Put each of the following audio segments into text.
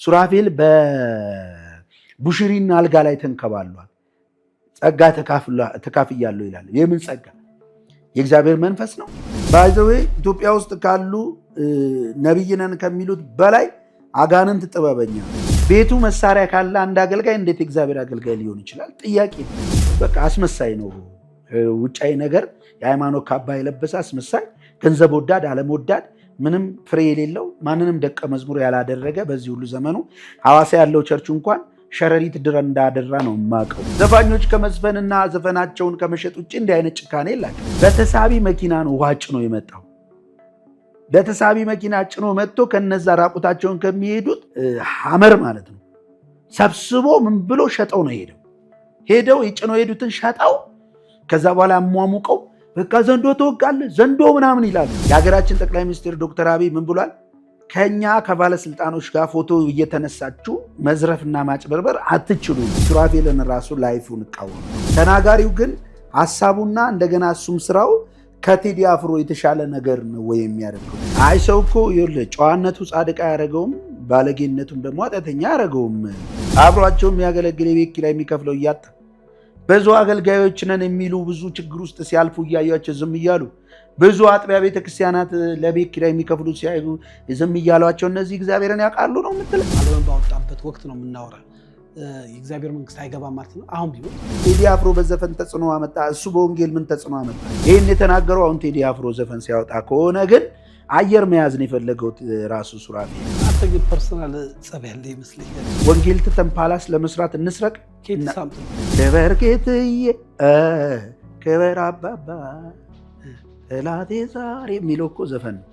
ሱራፌል በቡሽሪና አልጋ ላይ ተንከባሏል። ጸጋ ተካፍያለሁ ይላል። የምን ጸጋ? የእግዚአብሔር መንፈስ ነው። ባይዘዌ ኢትዮጵያ ውስጥ ካሉ ነብይ ነን ከሚሉት በላይ አጋንንት ጥበበኛ። ቤቱ መሳሪያ ካለ አንድ አገልጋይ እንዴት የእግዚአብሔር አገልጋይ ሊሆን ይችላል? ጥያቄ ነው። በቃ አስመሳይ ነው። ውጫዊ ነገር የሃይማኖት ካባ የለበሰ አስመሳይ፣ ገንዘብ ወዳድ፣ ዓለም ወዳድ፣ ምንም ፍሬ የሌለው ማንንም ደቀ መዝሙር ያላደረገ በዚህ ሁሉ ዘመኑ ሐዋሳ ያለው ቸርች እንኳን ሸረሪት ድረ እንዳደራ ነው የማውቀው። ዘፋኞች ከመዝፈንና ዘፈናቸውን ከመሸጥ ውጭ እንዲህ አይነት ጭካኔ የላቸው። በተሳቢ መኪና ነው ዋጭ ነው የመጣው። በተሳቢ መኪና ጭኖ መጥቶ ከነዛ ራቁታቸውን ከሚሄዱት ሐመር ማለት ነው ሰብስቦ ምን ብሎ ሸጠው ነው ሄደው የጭኖ ሄዱትን ሸጠው ከዛ በኋላ አሟሙቀው በቃ ዘንዶ ተወጋለ ዘንዶ ምናምን ይላሉ። የሀገራችን ጠቅላይ ሚኒስትር ዶክተር አብይ ምን ብሏል? ከኛ ከባለስልጣኖች ጋር ፎቶ እየተነሳችሁ መዝረፍና ማጭበርበር አትችሉ። ሱራፌልን ራሱ ላይፉን እቃወሙ። ተናጋሪው ግን ሐሳቡና እንደገና እሱም ስራው ከቴዲ አፍሮ የተሻለ ነገር ነው ወይ የሚያደርገው? አይ ሰው እኮ ይኸውልህ ጨዋነቱ ጻድቃ ያደረገውም ባለጌነቱም ደግሞ ኃጢአተኛ ያደረገውም አብሯቸው የሚያገለግል የቤት ኪራይ የሚከፍለው እያጣ ብዙ አገልጋዮች ነን የሚሉ ብዙ ችግር ውስጥ ሲያልፉ እያያቸው ዝም እያሉ ብዙ አጥቢያ ቤተክርስቲያናት ለቤት ኪራይ የሚከፍሉ ሲያዩ ዝም እያሏቸው እነዚህ እግዚአብሔርን ያውቃሉ ነው የምትለው? ዓለምን ባወጣበት ወቅት ነው የምናወራ። የእግዚአብሔር መንግስት አይገባም ማለት ነው። አሁን ቢሆን ቴዲ አፍሮ በዘፈን ተጽዕኖ አመጣ፣ እሱ በወንጌል ምን ተጽዕኖ አመጣ? ይህን የተናገረው አሁን ቴዲ አፍሮ ዘፈን ሲያወጣ ከሆነ ግን አየር መያዝ ነው የፈለገው ራሱ ሱራፌል። አንተ ግን ፐርሰናል ጸብ ያለ ይመስለኛል። ወንጌል ትተን ፓላስ ለመስራት እንስረቅ። ኬትሳምት ክበር ጌትዬ ክበር አባባ እላቴ ዛሬ የሚለው እኮ ዘፈን ነው።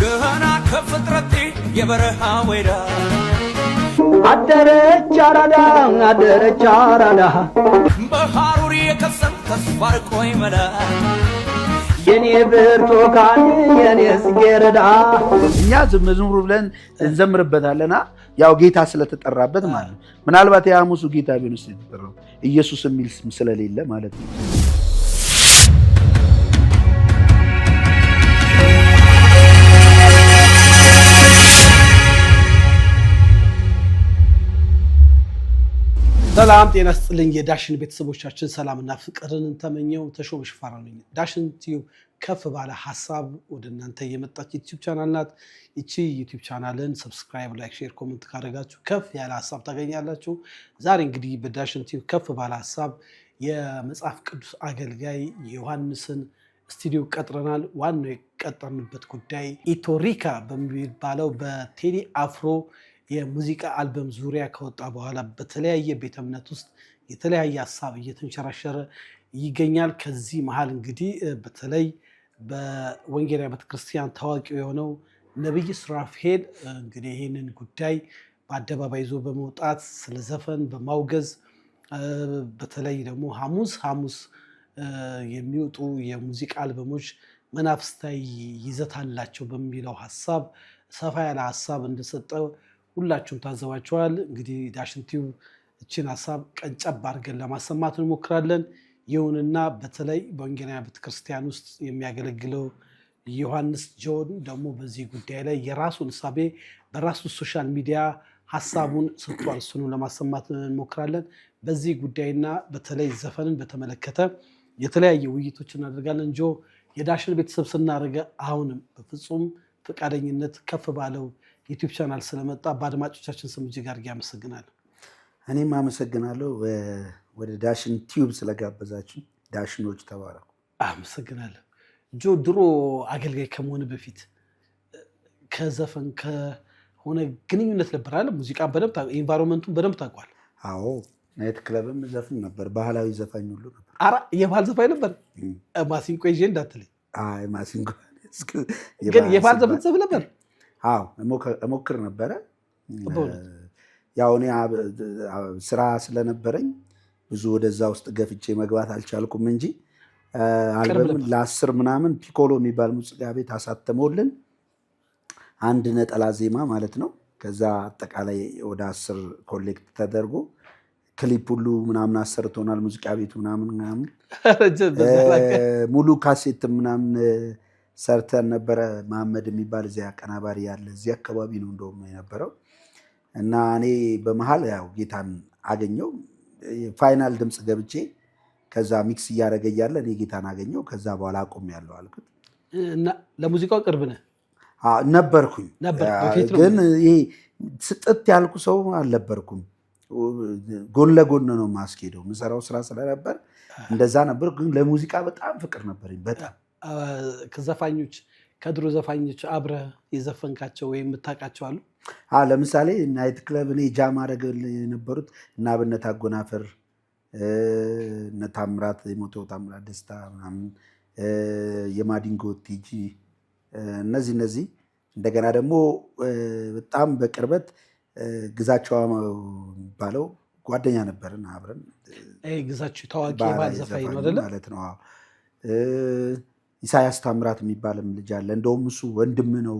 ገና ከፍጥረቴ የበረሃ ወይራ አደረች አራዳ በሐሩር የከሰም ተስፋ ርቆይ መላ የኔ ብርቱካን የኔ ጽጌረዳ። እኛ መዝሙር ብለን እንዘምርበታለና ያው ጌታ ስለተጠራበት ማለት ነው። ምናልባት የሐሙሱ ጌታ ቢሆንስ የተጠራው ኢየሱስ የሚል ስም ስለሌለ ማለት ነው። ሰላም ጤና ይስጥልኝ የዳሽን ቤተሰቦቻችን፣ ሰላምና ፍቅርን ተመኘው። ተሾመ ሽፈራው ነኝ። ዳሽን ቲዩብ ከፍ ባለ ሐሳብ ወደ እናንተ የመጣች ዩቲዩብ ቻናል ናት። እቺ ዩቲዩብ ቻናልን ሰብስክራይብ፣ ላይክ፣ ሼር፣ ኮሜንት ካደረጋችሁ ከፍ ያለ ሐሳብ ታገኛላችሁ። ዛሬ እንግዲህ በዳሽን ቲዩብ ከፍ ባለ ሐሳብ የመጽሐፍ ቅዱስ አገልጋይ ዮሐንስን ስቱዲዮ ቀጥረናል። ዋናው የቀጠርንበት ጉዳይ ኢቶሪካ በሚባለው በቴዲ አፍሮ የሙዚቃ አልበም ዙሪያ ከወጣ በኋላ በተለያየ ቤተ እምነት ውስጥ የተለያየ ሐሳብ እየተንሸራሸረ ይገኛል። ከዚህ መሃል እንግዲህ በተለይ በወንጌላዊ ቤተክርስቲያን ታዋቂው የሆነው ነብይ ሱራፌል እንግዲህ ይህንን ጉዳይ በአደባባይ ይዞ በመውጣት ስለ ዘፈን በማውገዝ በተለይ ደግሞ ሐሙስ የሚወጡ የሙዚቃ አልበሞች መናፍስታዊ ይዘት አላቸው በሚለው ሐሳብ ሰፋ ያለ ሐሳብ እንደሰጠው ሁላችሁም ታዘባችኋል። እንግዲህ ዳሽን ቲዩብ እችን ሐሳብ ቀንጨብ አድርገን ለማሰማት እንሞክራለን። ይሁንና በተለይ በወንጌላውያን ቤተክርስቲያን ውስጥ የሚያገለግለው ዮሐንስ ጆን ደግሞ በዚህ ጉዳይ ላይ የራሱን እሳቤ በራሱ ሶሻል ሚዲያ ሐሳቡን ሰጥቷል። እሱን ለማሰማት እንሞክራለን። በዚህ ጉዳይና በተለይ ዘፈንን በተመለከተ የተለያየ ውይይቶች እናደርጋለን። ጆ የዳሽን ቤተሰብ ስናደርገ አሁንም በፍጹም ፈቃደኝነት ከፍ ባለው ዩቲዩብ ቻናል ስለመጣ በአድማጮቻችን ስም እጅግ አድርጌ አመሰግናለሁ። እኔም አመሰግናለሁ ወደ ዳሽን ቲዩብ ስለጋበዛችሁ። ዳሽኖች ተባረኩ። አመሰግናለሁ። ጆ ድሮ አገልጋይ ከመሆን በፊት ከዘፈን ከሆነ ግንኙነት ነበር አለ? ሙዚቃ በደንብ ኢንቫይሮንመንቱን በደንብ ታውቋል? አዎ፣ ናይት ክለብም ዘፍን ነበር። ባህላዊ ዘፋኝ ሁሉ ነበር። ኧረ የባህል ዘፋኝ ነበር? ማሲንቆ ይዤ እንዳትለኝ። አይ ማሲንቆ ግን የባህል ዘፈን ዘፍ ነበር? አዎ እሞክር ነበረ። ያው እኔ ስራ ስለነበረኝ ብዙ ወደዛ ውስጥ ገፍቼ መግባት አልቻልኩም እንጂ አልበምን ለ10 ምናምን ፒኮሎ የሚባል ሙዚቃ ቤት አሳተመውልን አንድ ነጠላ ዜማ ማለት ነው። ከዛ አጠቃላይ ወደ 10 ኮሌክት ተደርጎ ክሊፕ ሁሉ ምናምን አሰርቶናል። ሙዚቃ ቤቱ ምናምን ሙሉ ካሴት ምናምን ሰርተን ነበረ። መሐመድ የሚባል እዚያ አቀናባሪ ያለ እዚህ አካባቢ ነው እንደውም የነበረው። እና እኔ በመሃል ያው ጌታን አገኘው ፋይናል ድምፅ ገብቼ ከዛ ሚክስ እያደረገ እያለ እኔ ጌታን አገኘው። ከዛ በኋላ አቆሜያለሁ አልኩት። እና ለሙዚቃው ቅርብ ነህ? ነበርኩኝ፣ ግን ይሄ ስጥት ያልኩ ሰው አልነበርኩም። ጎን ለጎን ነው ማስኬደው የምሰራው ስራ ስለነበር እንደዛ ነበር። ግን ለሙዚቃ በጣም ፍቅር ነበረኝ። በጣም ከዘፋኞች ከድሮ ዘፋኞች አብረህ የዘፈንካቸው ወይም የምታውቃቸው አሉ? ለምሳሌ ናይት ክለብ እኔ ጃም አደረገ የነበሩት እና አብነት አጎናፍር፣ እነ ታምራት የሞተው ታምራት ደስታ ምናምን፣ የማዲንጎ ቲጂ፣ እነዚህ እንደገና ደግሞ በጣም በቅርበት ግዛቸው የሚባለው ጓደኛ ነበርን አብረን። ግዛቸው ታዋቂ ባል ዘፋኝ ነው አይደለ? ማለት ነው። ኢሳያስ ታምራት የሚባልም ልጅ አለ። እንደውም እሱ ወንድም ነው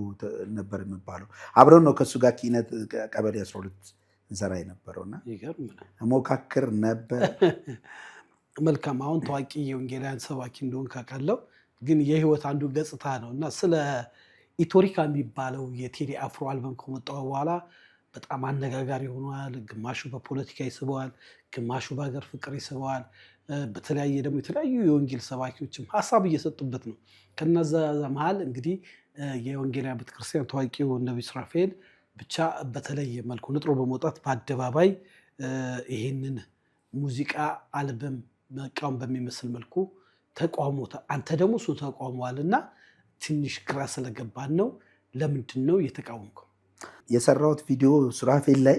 ነበር የሚባለው። አብረን ነው ከእሱ ጋር ኪነት ቀበሌ 12 እንሰራ የነበረውና ሞካክር ነበር። መልካም። አሁን ታዋቂ የወንጌላውያን ሰባኪ እንደሆን ካውቃለሁ፣ ግን የህይወት አንዱ ገጽታ ነው እና ስለ ኢቶሪካ የሚባለው የቴዲ አፍሮ አልበም ከመጣ በኋላ በጣም አነጋጋሪ ሆኗል። ግማሹ በፖለቲካ ይስበዋል፣ ግማሹ በሀገር ፍቅር ይስበዋል። በተለያየ ደግሞ የተለያዩ የወንጌል ሰባኪዎችም ሀሳብ እየሰጡበት ነው። ከነዛ መሀል እንግዲህ የወንጌላውያን ቤተክርስቲያን ታዋቂው ነቢይ ሱራፌል ብቻ በተለየ መልኩ ንጥሮ በመውጣት በአደባባይ ይህንን ሙዚቃ አልበም መቃወም በሚመስል መልኩ ተቃውሞታል። አንተ ደግሞ እሱ ተቃውመዋል እና ትንሽ ግራ ስለገባን ነው። ለምንድን ነው የተቃወምከው? የሰራሁት ቪዲዮ ሱራፌል ላይ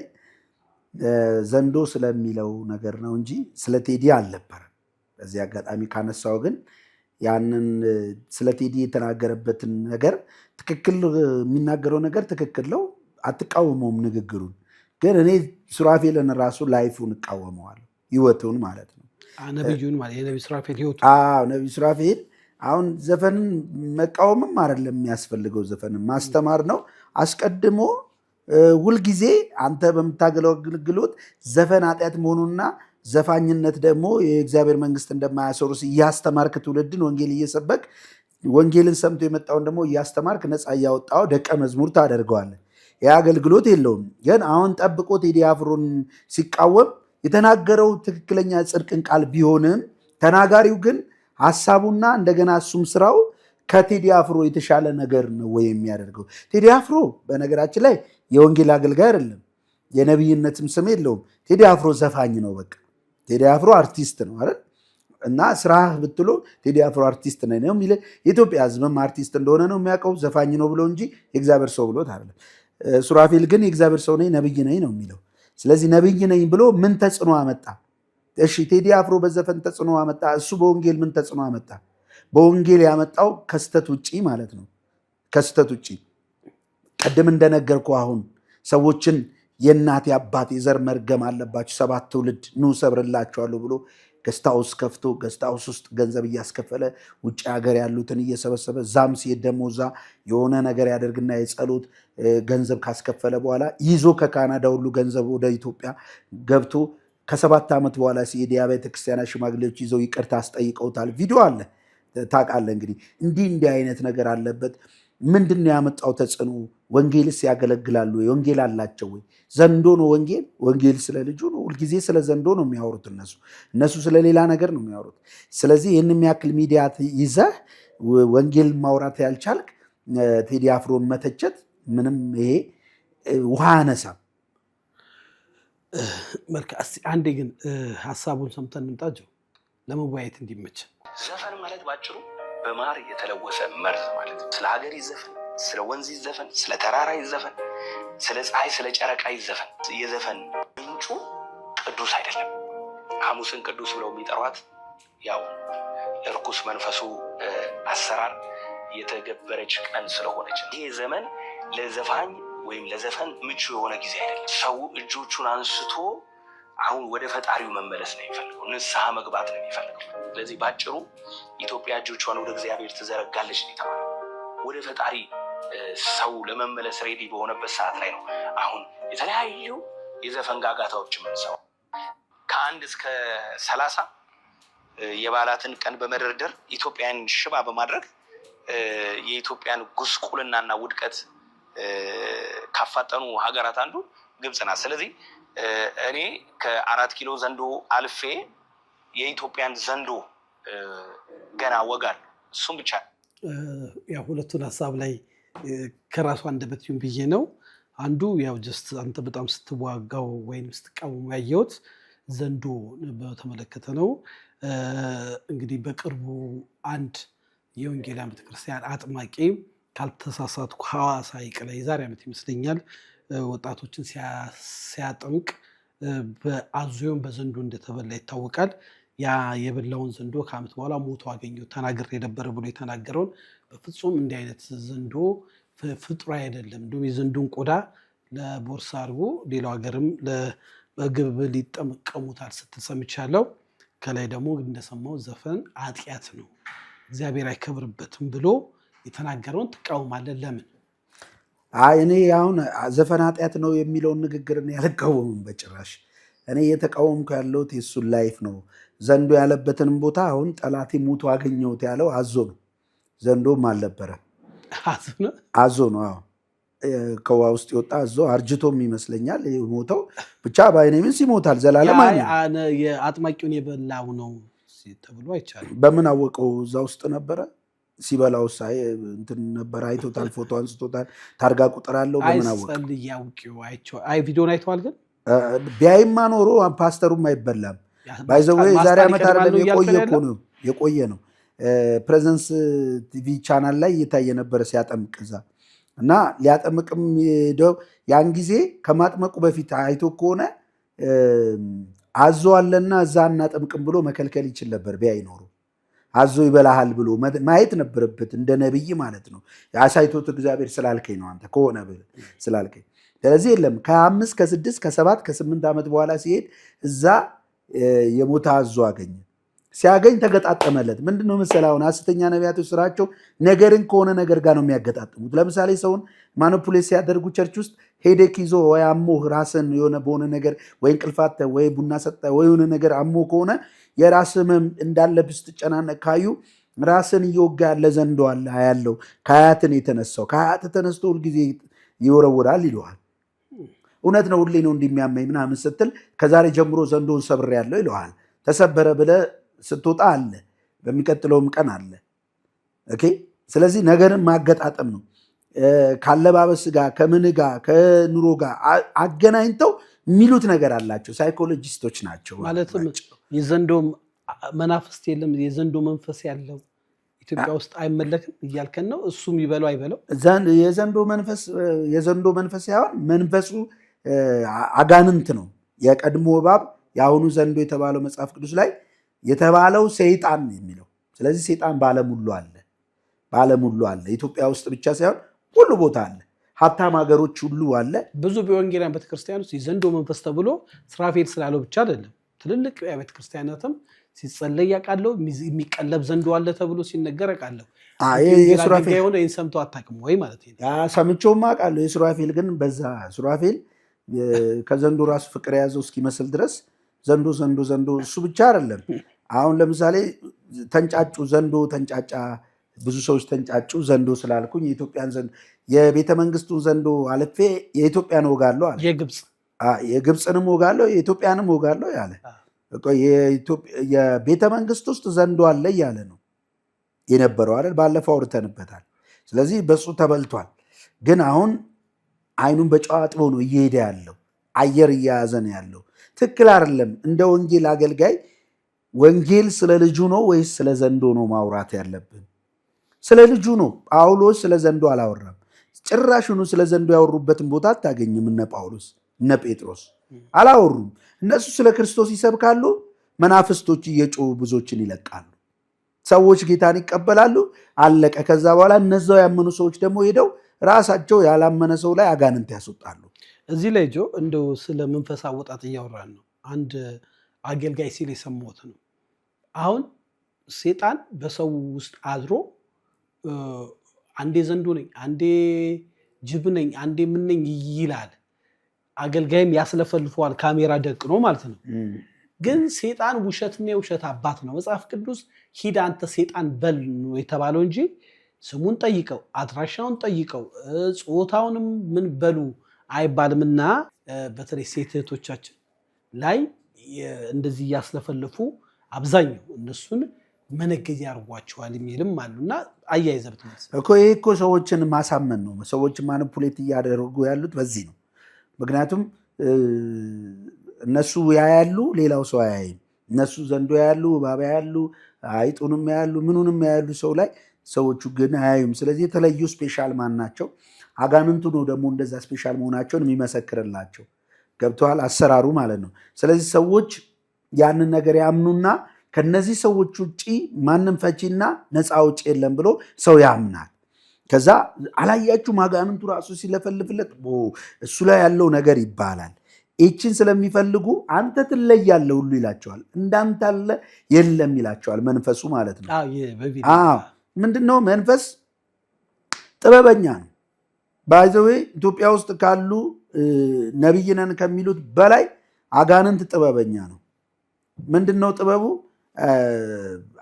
ዘንዶ ስለሚለው ነገር ነው እንጂ ስለ ቴዲ አልነበረም። በዚህ አጋጣሚ ካነሳው ግን ያንን ስለ ቴዲ የተናገረበትን ነገር ትክክል፣ የሚናገረው ነገር ትክክል ነው። አትቃወመውም ንግግሩን፣ ግን እኔ ሱራፌልን ራሱ ላይፉን እቃወመዋለሁ፣ ህይወቱን ማለት ነው። ነብዩን ማለት የነብይ ሱራፌል ህይወቱ። ነብይ ሱራፌል አሁን ዘፈንን መቃወምም አይደለም የሚያስፈልገው፣ ዘፈንን ማስተማር ነው። አስቀድሞ ሁልጊዜ አንተ በምታገለው አገልግሎት ዘፈን ኃጢአት መሆኑንና ዘፋኝነት ደግሞ የእግዚአብሔር መንግስት እንደማያሰሩስ እያስተማርክ ትውልድን ወንጌል እየሰበክ ወንጌልን ሰምቶ የመጣውን ደግሞ እያስተማርክ ነፃ እያወጣው ደቀ መዝሙር ታደርገዋለህ። ይህ አገልግሎት የለውም። ግን አሁን ጠብቆ ቴዲ አፍሮን ሲቃወም የተናገረው ትክክለኛ ጽድቅን ቃል ቢሆንም ተናጋሪው ግን ሀሳቡና እንደገና እሱም ስራው ከቴዲ አፍሮ የተሻለ ነገር ነው ወይ የሚያደርገው? ቴዲ አፍሮ በነገራችን ላይ የወንጌል አገልጋይ አይደለም፣ የነቢይነትም ስም የለውም። ቴዲ አፍሮ ዘፋኝ ነው። በቃ ቴዲ አፍሮ አርቲስት ነው አይደል? እና ስራ ብትሎ ቴዲ አፍሮ አርቲስት ነው የሚል የኢትዮጵያ ሕዝብም አርቲስት እንደሆነ ነው የሚያውቀው። ዘፋኝ ነው ብሎ እንጂ የእግዚአብሔር ሰው ብሎት አይደለም። ሱራፌል ግን የእግዚአብሔር ሰው ነኝ ነብይ ነኝ ነው የሚለው። ስለዚህ ነብይ ነኝ ብሎ ምን ተጽዕኖ አመጣ? እሺ ቴዲ አፍሮ በዘፈን ተጽዕኖ አመጣ፣ እሱ በወንጌል ምን ተጽዕኖ አመጣ? በወንጌል ያመጣው ከስተት ውጪ ማለት ነው። ከስተት ውጪ ቀደም እንደነገርኩ አሁን ሰዎችን የእናት አባት የዘር መርገም አለባቸው 7 ትውልድ ኑ ሰብርላቸዋለሁ ብሎ ገስታውስ ከፍቶ ገስታውስ ውስጥ ገንዘብ እያስከፈለ ውጭ ሀገር ያሉትን እየሰበሰበ ዛም ሲሄድ ደግሞ እዛ የሆነ ነገር ያደርግና የጸሎት ገንዘብ ካስከፈለ በኋላ ይዞ ከካናዳ ሁሉ ገንዘብ ወደ ኢትዮጵያ ገብቶ ከ7 ዓመት በኋላ ሲሄድ የቤተ ክርስቲያናት ሽማግሌዎች ይዘው ይቅርታ አስጠይቀውታል። ቪዲዮ አለ ታውቃለህ። እንግዲህ እንዲህ አይነት ነገር አለበት። ምንድን ነው ያመጣው ተጽዕኖ? ወንጌልስ ያገለግላሉ? ወንጌል አላቸው ወይ? ዘንዶ ነው ወንጌል? ወንጌል ስለ ልጁ ነው። ሁልጊዜ ስለ ዘንዶ ነው የሚያወሩት እነሱ ስለ ሌላ ነገር ነው የሚያወሩት። ስለዚህ ይህን የሚያክል ሚዲያ ይዘህ ወንጌል ማውራት ያልቻልክ ቴዲ አፍሮን መተቸት ምንም ይሄ ውሃ አነሳም። መልካ አንዴ ግን ሀሳቡን ሰምተን እንምጣቸው ለመወያየት እንዲመች። ዘፈን ማለት ባጭሩ በማር የተለወሰ መርዝ ማለት ነው። ስለ ሀገር ይዘፈን፣ ስለ ወንዝ ይዘፈን፣ ስለ ተራራ ይዘፈን፣ ስለ ፀሐይ፣ ስለ ጨረቃ ይዘፈን። የዘፈን ምንጩ ቅዱስ አይደለም። ሐሙስን ቅዱስ ብለው የሚጠሯት ያው እርኩስ መንፈሱ አሰራር የተገበረች ቀን ስለሆነች ይሄ ዘመን ለዘፋኝ ወይም ለዘፈን ምቹ የሆነ ጊዜ አይደለም። ሰው እጆቹን አንስቶ አሁን ወደ ፈጣሪው መመለስ ነው የሚፈልገው፣ ንስሐ መግባት ነው የሚፈልገው። ስለዚህ ባጭሩ ኢትዮጵያ እጆቿን ወደ እግዚአብሔር ትዘረጋለች ነው የተባለው። ወደ ፈጣሪ ሰው ለመመለስ ሬዲ በሆነበት ሰዓት ላይ ነው አሁን የተለያዩ የዘፈን ጋጋታዎች የምንሰማው። ከ1 እስከ 30 የበዓላትን ቀን በመደርደር ኢትዮጵያን ሽባ በማድረግ የኢትዮጵያን ጉስቁልናና ውድቀት ካፋጠኑ ሀገራት አንዱ ግብጽ ናት። ስለዚህ እኔ ከ4 ኪሎ ዘንዶ አልፌ የኢትዮጵያን ዘንዶ ገና ወጋለሁ። እሱም ብቻ ያው ሁለቱን ሀሳብ ላይ ከራሱ አንደበት ይሁን ብዬ ነው። አንዱ ያው ጀስት አንተ በጣም ስትዋጋው ወይም ስትቃወሙ ያየሁት ዘንዶ በተመለከተ ነው። እንግዲህ በቅርቡ አንድ የወንጌላውያን ቤተክርስቲያን አጥማቂ ካልተሳሳትኩ ሐዋሳ ሐይቅ ላይ የዛሬ ዓመት ይመስለኛል ወጣቶችን ሲያጠምቅ በአዞውን በዘንዶ እንደተበላ ይታወቃል። ያ የበላውን ዘንዶ ከዓመት በኋላ ሞቶ አገኘው ተናግሬ የነበረ ብሎ የተናገረውን በፍጹም እንዲህ አይነት ዘንዶ ፍጥሮ አይደለም፣ እንደውም የዘንዶን ቆዳ ለቦርሳ አድርጎ ሌላው ሀገርም ለምግብ ሊጠቀሙታል ስትል ሰምቻለሁ። ከላይ ደግሞ እንደሰማው ዘፈን ኃጢአት ነው እግዚአብሔር አይከብርበትም ብሎ የተናገረውን ትቃወማለህ? ለምን? እኔ አሁን ዘፈን ኃጢአት ነው የሚለውን ንግግር እኔ አልቃወምም በጭራሽ። እኔ እየተቃወምኩ ያለሁት የእሱን ላይፍ ነው። ዘንዶ ያለበትንም ቦታ አሁን ጠላቴ ሙቶ አገኘሁት ያለው አዞ ነው፣ ዘንዶም አልነበረ። አዞ ነው። አዎ ከውሃ ውስጥ የወጣ አዞ አርጅቶም ይመስለኛል ሞተው፣ ብቻ ባይኔምስ ይሞታል ዘላለም። የአጥማቂውን የበላው ነው ተብሎ አይቻልም። በምን አወቀው? እዛ ውስጥ ነበረ ሲበላው ሳይ እንትን ነበር፣ አይቶታል፣ ፎቶ አንስቶታል፣ ታርጋ ቁጥር አለው። በምን አወቀው? ቪዲዮን አይተዋል። ግን ቢያይማ ኖሮ ፓስተሩም አይበላም። ባይዘው የዛሬ ዓመት አይደለም የቆየ ነው። ፕሬዘንስ ቲቪ ቻናል ላይ እየታየ ነበረ ሲያጠምቅ እዛ እና ሊያጠምቅም ሄደው ያን ጊዜ ከማጥመቁ በፊት አይቶ ከሆነ አዞ አለና እዛ እናጠምቅም ብሎ መከልከል ይችል ነበር። ቢያይ ኖሮ አዞ ይበላሃል ብሎ ማየት ነበረበት፣ እንደ ነብይ ማለት ነው። አሳይቶት እግዚአብሔር ስላልከኝ ነው አንተ ከሆነ ስላልከኝ። ስለዚህ የለም ከ5 ከ6 ከ7 ከ8 ዓመት በኋላ ሲሄድ እዛ የሞተ አዞ አገኘ። ሲያገኝ ተገጣጠመለት። ምንድነው መሰለህ አሁን ሐሰተኛ ነቢያቶች ስራቸው ነገርን ከሆነ ነገር ጋር ነው የሚያገጣጥሙት። ለምሳሌ ሰውን ማኒፑሌት ሲያደርጉ ቸርች ውስጥ ሄዴክ ይዞ ወይ አሞህ ራስን የሆነ በሆነ ነገር ወይ እንቅልፋተ ወይ ቡና ሰጠ ወይ የሆነ ነገር አሞ ከሆነ የራስ ህመም እንዳለብህ ስትጨናነቅ ካዩ ራስን እየወጋ ያለ ዘንዶ አለ ያለው ከአያትን የተነሳው ከአያት ተነስቶ ሁልጊዜ ይወረውራል ይለዋል። እውነት ነው ሁሌ ነው እንደሚያመኝ ምናምን ስትል ከዛሬ ጀምሮ ዘንዶውን ሰብሬያለሁ ይለዋል። ተሰበረ ብለህ ስትወጣ አለ፣ በሚቀጥለውም ቀን አለ። ኦኬ። ስለዚህ ነገርን ማገጣጠም ነው። ካለባበስ ጋር ከምን ጋር ከኑሮ ጋር አገናኝተው የሚሉት ነገር አላቸው። ሳይኮሎጂስቶች ናቸው። ማለትም የዘንዶ መናፍስት የለም፣ የዘንዶ መንፈስ ያለው ኢትዮጵያ ውስጥ አይመለክም እያልከን ነው? እሱም ይበለው አይበለው የዘንዶ መንፈስ ሳይሆን መንፈሱ አጋንንት ነው። የቀድሞ እባብ የአሁኑ ዘንዶ የተባለው መጽሐፍ ቅዱስ ላይ የተባለው ሰይጣን ነው የሚለው። ስለዚህ ሰይጣን በዓለም ሁሉ አለ። ኢትዮጵያ ውስጥ ብቻ ሳይሆን ሁሉ ቦታ አለ። ሀብታም ሀገሮች ሁሉ አለ። ብዙ በወንጌላውያን ቤተክርስቲያን ውስጥ የዘንዶ መንፈስ ተብሎ ስራፌል ስላለው ብቻ አይደለም። ትልልቅ ቤተክርስቲያናትም ሲጸለይ ያውቃለሁ፣ የሚቀለብ ዘንዶ አለ ተብሎ ሲነገር ያውቃለሁ። የሆነ ይህን ሰምቶ አታውቅም ወይ ማለት ነው? ሰምቼውም አውቃለሁ። የሱራፌል ግን በዛ ሱራፌል ከዘንዶ ራሱ ፍቅር የያዘው እስኪመስል ድረስ ዘንዶ እሱ ብቻ አይደለም። አሁን ለምሳሌ ተንጫጩ፣ ዘንዶ ተንጫጫ፣ ብዙ ሰዎች ተንጫጩ ዘንዶ ስላልኩኝ የኢትዮጵያን ዘንዶ የቤተ መንግስቱን ዘንዶ አልፌ የኢትዮጵያን ወጋለሁ አለ። የግብፅንም ወጋለሁ የኢትዮጵያንም ወጋለሁ ያለ የቤተ መንግስት ውስጥ ዘንዶ አለ እያለ ነው የነበረው አይደል? ባለፈው አውርተንበታል። ስለዚህ በሱ ተበልቷል። ግን አሁን አይኑን በጨው አጥቦ ነው እየሄደ ያለው፣ አየር እየያዘ ነው ያለው። ትክክል አይደለም። እንደ ወንጌል አገልጋይ ወንጌል ስለ ልጁ ነው ወይስ ስለ ዘንዶ ነው ማውራት ያለብን? ስለ ልጁ ነው። ጳውሎስ ስለ ዘንዶ አላወራም። ጭራሹኑ ስለ ዘንዶ ያወሩበትን ቦታ አታገኝም። እነ ጳውሎስ እነ ጴጥሮስ አላወሩም። እነሱ ስለ ክርስቶስ ይሰብካሉ፣ መናፍስቶች እየጮሁ ብዙዎችን ይለቃሉ፣ ሰዎች ጌታን ይቀበላሉ፣ አለቀ። ከዛ በኋላ እነዛው ያመኑ ሰዎች ደግሞ ሄደው ራሳቸው ያላመነ ሰው ላይ አጋንንት ያስወጣሉ። እዚህ ላይ ጆ እንደው ስለ መንፈስ አወጣት እያወራን ነው። አንድ አገልጋይ ሲል የሰማሁት ነው። አሁን ሴጣን በሰው ውስጥ አድሮ አንዴ ዘንዶ ነኝ፣ አንዴ ጅብ ነኝ፣ አንዴ ምን ነኝ ይላል። አገልጋይም ያስለፈልፈዋል ካሜራ ደቅኖ ማለት ነው። ግን ሴጣን ውሸትና የውሸት አባት ነው። መጽሐፍ ቅዱስ ሂድ አንተ ሴጣን በል ነው የተባለው እንጂ ስሙን ጠይቀው አድራሻውን ጠይቀው ጾታውንም ምን በሉ አይባልምና በተለይ ሴት እህቶቻችን ላይ እንደዚህ ያስለፈለፉ አብዛኛው እነሱን መነገጃ ያርጓቸዋል የሚልም አሉና አያይዘህ ብትመልስ እኮ ይሄ እኮ ሰዎችን ማሳመን ነው። ሰዎችን ማኒፑሌት እያደረጉ ያሉት በዚህ ነው። ምክንያቱም እነሱ ያያሉ፣ ሌላው ሰው አያይም። እነሱ ዘንዶ ያያሉ፣ እባብ ያያሉ፣ አይጡንም ያያሉ፣ ምኑንም ያያሉ ሰው ላይ፣ ሰዎቹ ግን አያዩም። ስለዚህ የተለዩ ስፔሻል ማን ናቸው? አጋንንቱ ነው ደግሞ እንደዛ ስፔሻል መሆናቸውን የሚመሰክርላቸው። ገብተዋል? አሰራሩ ማለት ነው። ስለዚህ ሰዎች ያንን ነገር ያምኑና ከነዚህ ሰዎች ውጭ ማንም ፈቺና ነፃ አውጪ የለም ብሎ ሰው ያምናል። ከዛ አላያችሁም? አጋንንቱ ራሱ ሲለፈልፍለት እሱ ላይ ያለው ነገር ይባላል። ይችን ስለሚፈልጉ አንተ ትለያለህ ሁሉ ይላቸዋል። እንዳንተ አለ የለም ይላቸዋል። መንፈሱ ማለት ነው። ምንድነው መንፈስ? ጥበበኛ ነው። ባይዘዌ ኢትዮጵያ ውስጥ ካሉ ነብይ ነን ከሚሉት በላይ አጋንንት ጥበበኛ ነው። ምንድነው ጥበቡ?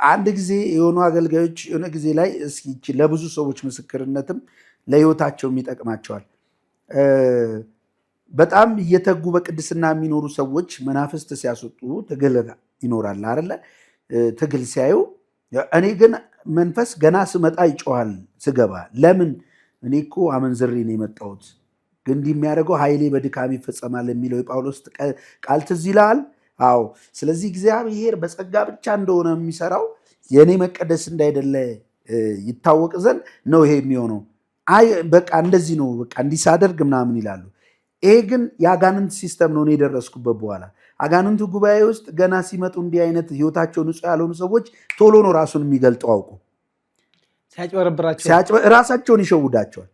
አንድ ጊዜ የሆኑ አገልጋዮች የሆነ ጊዜ ላይ እስኪ ለብዙ ሰዎች ምስክርነትም ለህይወታቸው ይጠቅማቸዋል። በጣም እየተጉ በቅድስና የሚኖሩ ሰዎች መናፍስት ሲያስወጡ ትግል ይኖራል አይደለ? ትግል ሲያዩ እኔ ግን መንፈስ ገና ስመጣ ይጮሃል ስገባ። ለምን? እኔ እኮ አመንዝሬ ነው የመጣሁት። ግን እንዲህ የሚያደርገው ኃይሌ በድካም ይፈጸማል የሚለው የጳውሎስ ቃል ትዝ ይልሃል? አዎ። ስለዚህ እግዚአብሔር በጸጋ ብቻ እንደሆነ የሚሰራው የእኔ መቀደስ እንዳይደለ ይታወቅ ዘንድ ነው ይሄ የሚሆነው። አይ በቃ እንደዚህ ነው በቃ እንዲህ ሳደርግ ምናምን ይላሉ። ይሄ ግን የአጋንንት ሲስተም ነው። የደረስኩበት በኋላ አጋንንቱ ጉባኤ ውስጥ ገና ሲመጡ እንዲህ አይነት ህይወታቸው ንጹህ ያልሆኑ ሰዎች ቶሎ ነው ራሱን የሚገልጠው። አውቁ ራሳቸውን ይሸውዳቸዋል።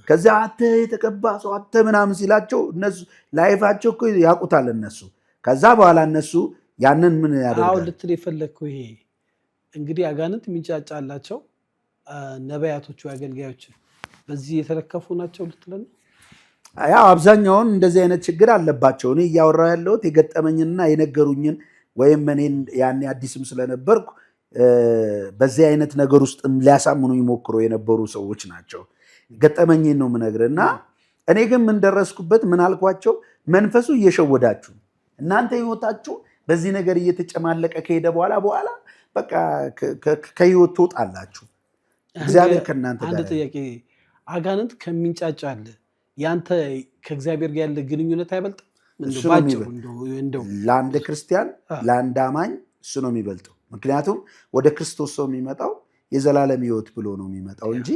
ከዚያ አተ የተቀባ ሰው አተ ምናምን ሲላቸው እነሱ ላይፋቸው እኮ ያውቁታል እነሱ። ከዛ በኋላ እነሱ ያንን ምን ያደርጋል? ልትል የፈለግከው ይሄ እንግዲህ አጋንንት የሚንጫጫላቸው ነቢያቶቹ አገልጋዮች በዚህ የተለከፉ ናቸው ልትለን? ያው አብዛኛውን እንደዚህ አይነት ችግር አለባቸው። እኔ እያወራሁ ያለሁት የገጠመኝንና የነገሩኝን ወይም እኔን ያኔ አዲስም ስለነበርኩ በዚህ አይነት ነገር ውስጥ ሊያሳምኑ ይሞክሩ የነበሩ ሰዎች ናቸው። ገጠመኝን ነው የምነግርህ። እና እኔ ግን ምን ደረስኩበት? ምን አልኳቸው? መንፈሱ እየሸወዳችሁ እናንተ ህይወታችሁ በዚህ ነገር እየተጨማለቀ ከሄደ በኋላ በቃ ከህይወት ትወጣላችሁ። እግዚአብሔር ከእናንተ ጋር። አንድ ጥያቄ፣ አጋንንት ከሚንጫጫል ያንተ ከእግዚአብሔር ጋር ያለ ግንኙነት አይበልጥም? ለአንድ ክርስቲያን ለአንድ አማኝ እሱ ነው የሚበልጠው። ምክንያቱም ወደ ክርስቶስ ሰው የሚመጣው የዘላለም ህይወት ብሎ ነው የሚመጣው እንጂ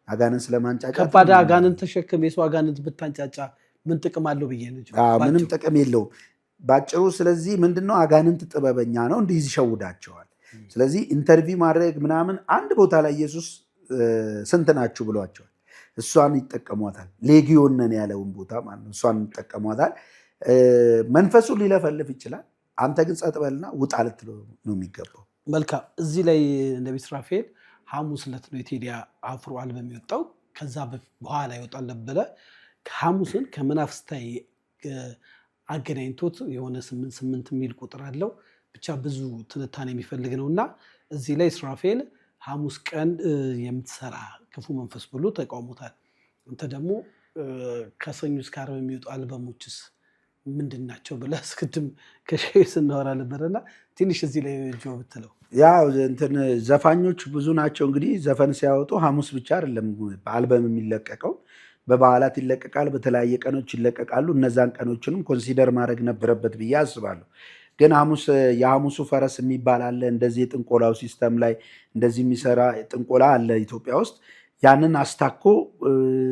አጋንንት ስለማንጫጫ ከባድ አጋንንት ተሸክም የሰው አጋንንት ብታንጫጫ ምን ጥቅም አለው ብዬ ነው። ምንም ጥቅም የለውም ባጭሩ። ስለዚህ ምንድነው አጋንንት ጥበበኛ ነው፣ እንዲህ ይሸውዳቸዋል። ስለዚህ ኢንተርቪው ማድረግ ምናምን አንድ ቦታ ላይ ኢየሱስ ስንት ናችሁ ብሏቸዋል። እሷን ይጠቀሟታል። ሌጊዮን ነን ያለውን ቦታ ማለት ነው። እሷን ይጠቀሟታል። መንፈሱን ሊለፈልፍ ይችላል። አንተ ግን ጸጥ በልና ውጣ ልትለው ነው የሚገባው። መልካም። እዚህ ላይ ነቢይ ሱራፌል ሐሙስ ዕለት ነው የቴዲ አፍሮ አልበም የወጣው። ከዛ በኋላ ይወጣል ነበረ። ሐሙስን ከመናፍስታይ አገናኝቶት የሆነ 8 የሚል ቁጥር አለው። ብቻ ብዙ ትንታኔ የሚፈልግ ነውና እዚህ ላይ ሱራፌል ሐሙስ ቀን የምትሰራ ክፉ መንፈስ ብሎ ተቃውሞታል። አንተ ደግሞ ከሰኞ እስከ ዓርብ የሚወጡ አልበሞችስ ምንድን ናቸው ብለህ እስክድም ከሸይ ስናወራ ነበረና ትንሽ እዚህ ላይ ጆ ብትለው። ያው ዘፋኞች ብዙ ናቸው። እንግዲህ ዘፈን ሲያወጡ ሐሙስ ብቻ አይደለም አልበም የሚለቀቀው፣ በበዓላት ይለቀቃል፣ በተለያየ ቀኖች ይለቀቃሉ። እነዛን ቀኖችንም ኮንሲደር ማድረግ ነበረበት ብዬ አስባለሁ። ግን የሐሙሱ ፈረስ የሚባል አለ። እንደዚህ የጥንቆላው ሲስተም ላይ እንደዚህ የሚሰራ ጥንቆላ አለ ኢትዮጵያ ውስጥ። ያንን አስታኮ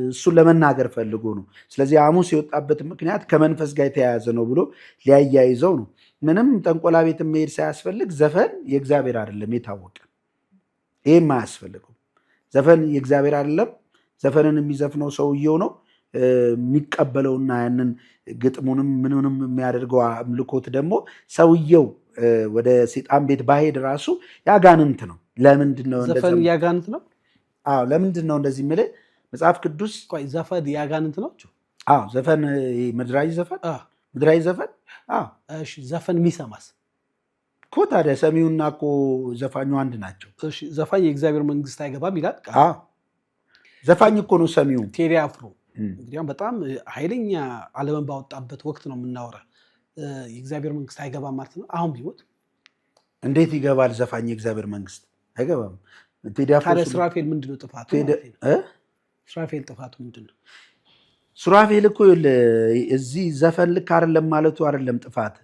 እሱን ለመናገር ፈልጎ ነው። ስለዚህ ሐሙስ የወጣበት ምክንያት ከመንፈስ ጋር የተያያዘ ነው ብሎ ሊያያይዘው ነው። ምንም ጠንቆላ ቤት መሄድ ሳያስፈልግ ዘፈን የእግዚአብሔር አይደለም፣ የታወቀ ይህም አያስፈልገው። ዘፈን የእግዚአብሔር አይደለም። ዘፈንን የሚዘፍነው ሰውየው ነው የሚቀበለውና ያንን ግጥሙንም ምንንም የሚያደርገው አምልኮት ደግሞ ሰውየው ወደ ሴጣን ቤት ባሄድ ራሱ ያጋንንት ነው። ለምንድን ነው ዘፈን ያጋንንት ነው? አዎ። ለምንድን ነው እንደዚህ የሚል መጽሐፍ ቅዱስ? ቆይ ዘፈን ያጋንንት ነው? አዎ። ዘፈን ምድራዊ ዘፈን ምድራዊ ዘፈን። አዎ። እሺ። ዘፈን የሚሰማስ እኮ ታዲያ ሰሚውና እኮ ዘፋኙ አንድ ናቸው። እሺ። ዘፋኝ የእግዚአብሔር መንግስት አይገባም ይላል። አዎ። ዘፋኝ እኮ ነው ሰሚው። ቴዲ አፍሮ እንግዲህ በጣም ኃይለኛ ዓለምን ባወጣበት ወቅት ነው የምናወራ። የእግዚአብሔር መንግስት አይገባም ማለት ነው። አሁን ቢሞት እንዴት ይገባል? ዘፋኝ የእግዚአብሔር መንግስት አይገባም። ታዲያ ሱራፌል ምንድነው ጥፋቱ? ሱራፌል ጥፋቱ ምንድነው? ሱራፌል እኮ እዚህ ዘፈን ልክ አይደለም ማለቱ አይደለም ጥፋት።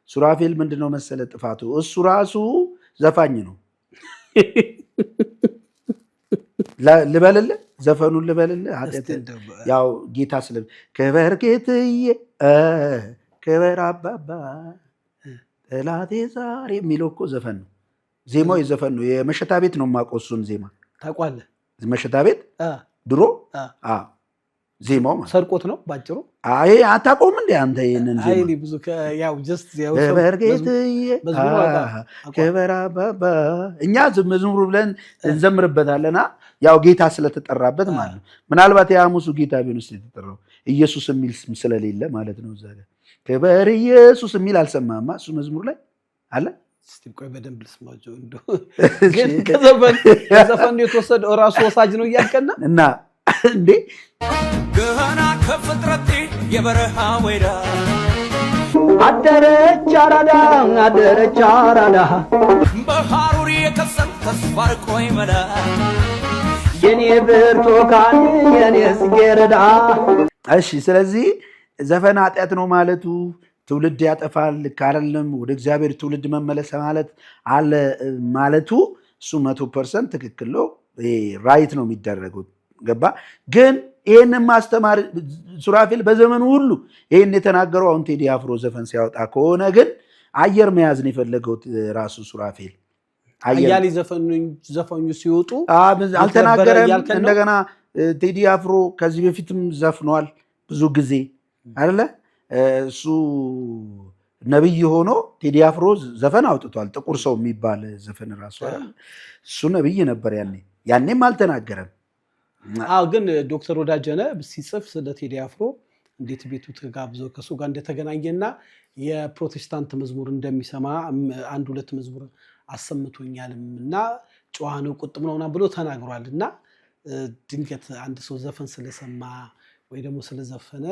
ሱራፌል ምንድነው መሰለ ጥፋቱ? እሱ ራሱ ዘፋኝ ነው። ልበልልህ ዘፈኑን ልበልልህ። ያው ጌታ ስለ ክበር ጌትዬ ክበር አባባ ጠላቴ ዛሬ የሚለው እኮ ዘፈን ነው። ዜማው የዘፈን ነው። የመሸታ ቤት ነው የማውቀው እሱን ዜማ ታውቃለህ? መሸታ ቤት ድሮ ዜማው ማለት ሰርቆት ነው ባጭሩ። አይ አታውቀውም እንዴ አንተ? ይሄንን ዜማ አይ ብዙ ያው ጀስት ያው ክበር ጌትዬ ክበር አባባ እኛ መዝሙሩ ብለን እንዘምርበታለና ያው ጌታ ስለተጠራበት ማለት ነው። ምናልባት የሐሙሱ ጌታ ቢሆንስ የተጠራው ኢየሱስ የሚል ስም ስለሌለ ማለት ነው። እዛ ጋር ክበር ኢየሱስ የሚል አልሰማህማ? እሱ መዝሙር ላይ አለ። እስቲ ቆይ በደንብ ልስማቸው። እንደው ግን ከዘፈን የተወሰደው ራሱ ወሳጅ ነው እያልከና እና እንዴ ገና ከፍጥረቴ የበረሃ ወይዳ አደረች አራዳ በሐሩር የከሰም ተስፋ ርቆይ መላ የኔ ብርቱካን የኔ ጽጌረዳ። እሺ ስለዚህ ዘፈን ኃጢአት ነው ማለቱ ትውልድ ያጠፋል ካለም ወደ እግዚአብሔር ትውልድ መመለስ ማለት አለ ማለቱ እሱ 100% ትክክል ነው። ራይት ነው የሚደረገው። ገባ? ግን ይሄንን ማስተማር ሱራፌል በዘመኑ ሁሉ ይሄን የተናገረው አሁን ቴዲ አፍሮ ዘፈን ሲያወጣ ከሆነ ግን አየር መያዝ ነው የፈለገው ራሱ ሱራፌል። አያሌ ዘፈኑ ሲወጡ አልተናገረም። እንደገና ቴዲ አፍሮ ከዚህ በፊትም ዘፍኗል ብዙ ጊዜ አይደለ? እሱ ነብይ ሆኖ ቴዲ አፍሮ ዘፈን አውጥቷል። ጥቁር ሰው የሚባል ዘፈን ራሱ አይደል? እሱ ነብይ ነበር ያኔም አልተናገረም። አዎ ግን ዶክተር ወዳጀነ ሲጽፍ ስለ ቴዲ አፍሮ እንዴት ቤቱ ተጋብዞ ከሱ ጋር እንደተገናኘና የፕሮቴስታንት መዝሙር እንደሚሰማ አንድ ሁለት መዝሙር አሰምቶኛልና ጨዋ ነው ቁጥብ ነውና ብሎ ተናግሯል። እና ድንገት አንድ ሰው ዘፈን ስለሰማ ወይ ደግሞ ስለዘፈነ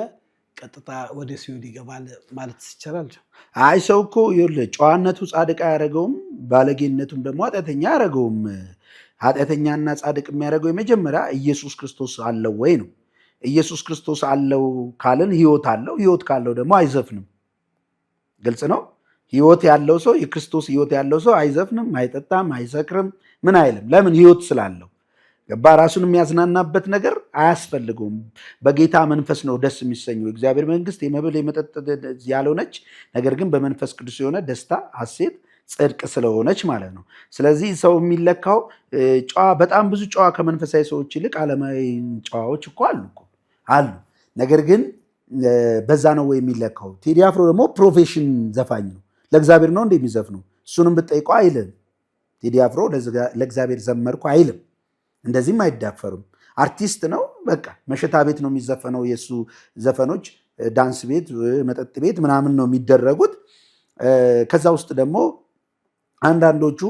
ቀጥታ ወደ ሲኦል ይገባል ማለት ይቻላል? አይ ሰው እኮ ይኸውልህ ጨዋነቱ ጻድቅ አያደርገውም፣ ባለጌነቱም ደግሞ ኃጢአተኛ አያደርገውም። ኃጢአተኛና ጻድቅ የሚያደርገው የመጀመሪያ ኢየሱስ ክርስቶስ አለው ወይ ነው። ኢየሱስ ክርስቶስ አለው ካልን ህይወት አለው። ህይወት ካለው ደግሞ አይዘፍንም። ግልጽ ነው። ህይወት ያለው ሰው የክርስቶስ ህይወት ያለው ሰው አይዘፍንም፣ አይጠጣም፣ አይሰክርም፣ ምን አይልም። ለምን? ህይወት ስላለው። ገባ? ራሱን የሚያዝናናበት ነገር አያስፈልገውም። በጌታ መንፈስ ነው ደስ የሚሰኘው። እግዚአብሔር መንግስት የመብል የመጠጥ ያልሆነች ነገር ግን በመንፈስ ቅዱስ የሆነ ደስታ፣ ሐሴት፣ ጽድቅ ስለሆነች ማለት ነው። ስለዚህ ሰው የሚለካው ጨዋ በጣም ብዙ ጨዋ ከመንፈሳዊ ሰዎች ይልቅ ዓለማዊ ጨዋዎች እኮ አሉ። ነገር ግን በዛ ነው ወይ የሚለካው? ቴዲ አፍሮ ደግሞ ፕሮፌሽን ዘፋኝ ነው። ለእግዚአብሔር ነው እንደሚዘፍነው። እሱንም ብጠይቀው አይልም። ቴዲ አፍሮ ለእግዚአብሔር ዘመርኩ አይልም። እንደዚህም አይዳፈርም። አርቲስት ነው። በቃ መሸታ ቤት ነው የሚዘፈነው። የእሱ ዘፈኖች ዳንስ ቤት፣ መጠጥ ቤት ምናምን ነው የሚደረጉት። ከዛ ውስጥ ደግሞ አንዳንዶቹ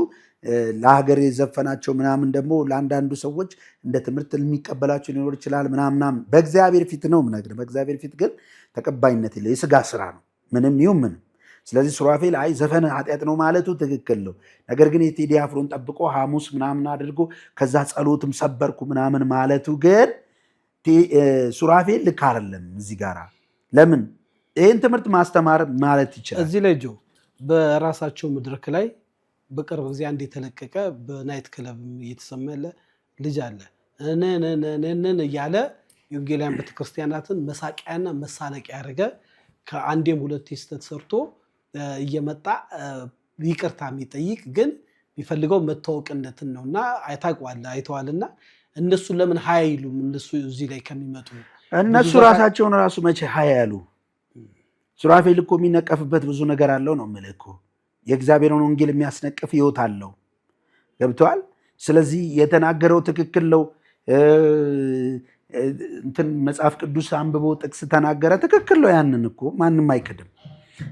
ለሀገር የዘፈናቸው ምናምን ደግሞ ለአንዳንዱ ሰዎች እንደ ትምህርት የሚቀበላቸው ሊኖር ይችላል ምናምናም። በእግዚአብሔር ፊት ነው ምነግርህ። በእግዚአብሔር ፊት ግን ተቀባይነት የለው። የስጋ ስራ ነው ምንም ይሁን ምንም። ስለዚህ ሱራፌል አይ ዘፈን ኃጢአት ነው ማለቱ ትክክል ነው። ነገር ግን የቴዲ አፍሮን ጠብቆ ሐሙስ ምናምን አድርጎ ከዛ ጸሎትም ሰበርኩ ምናምን ማለቱ ግን ሱራፌል ልክ አይደለም። እዚህ ጋር ለምን ይህን ትምህርት ማስተማር ማለት ይችላል። እዚህ ላይ ጆ በራሳቸው መድረክ ላይ በቅርብ ጊዜ አንድ የተለቀቀ በናይት ክለብ እየተሰማ ያለ ልጅ አለ ነነነነነ እያለ የወንጌላውያን ቤተክርስቲያናትን መሳቂያና መሳለቂያ ያደረገ ከአንዴም ሁለት ስህተት ሰርቶ እየመጣ ይቅርታ የሚጠይቅ ግን የሚፈልገው መታወቅነትን ነውና አይተዋልና እነሱ ለምን ሀይ አይሉም? እነሱ እዚህ ላይ ከሚመጡ እነሱ ራሳቸውን ራሱ መቼ ሀይ ያሉ? ሱራፌል እኮ የሚነቀፍበት ብዙ ነገር አለው ነው የምልህ እኮ። የእግዚአብሔርን ወንጌል የሚያስነቅፍ ህይወት አለው። ገብተዋል። ስለዚህ የተናገረው ትክክል ነው። እንትን መጽሐፍ ቅዱስ አንብቦ ጥቅስ ተናገረ፣ ትክክል ነው። ያንን እኮ ማንም አይክድም።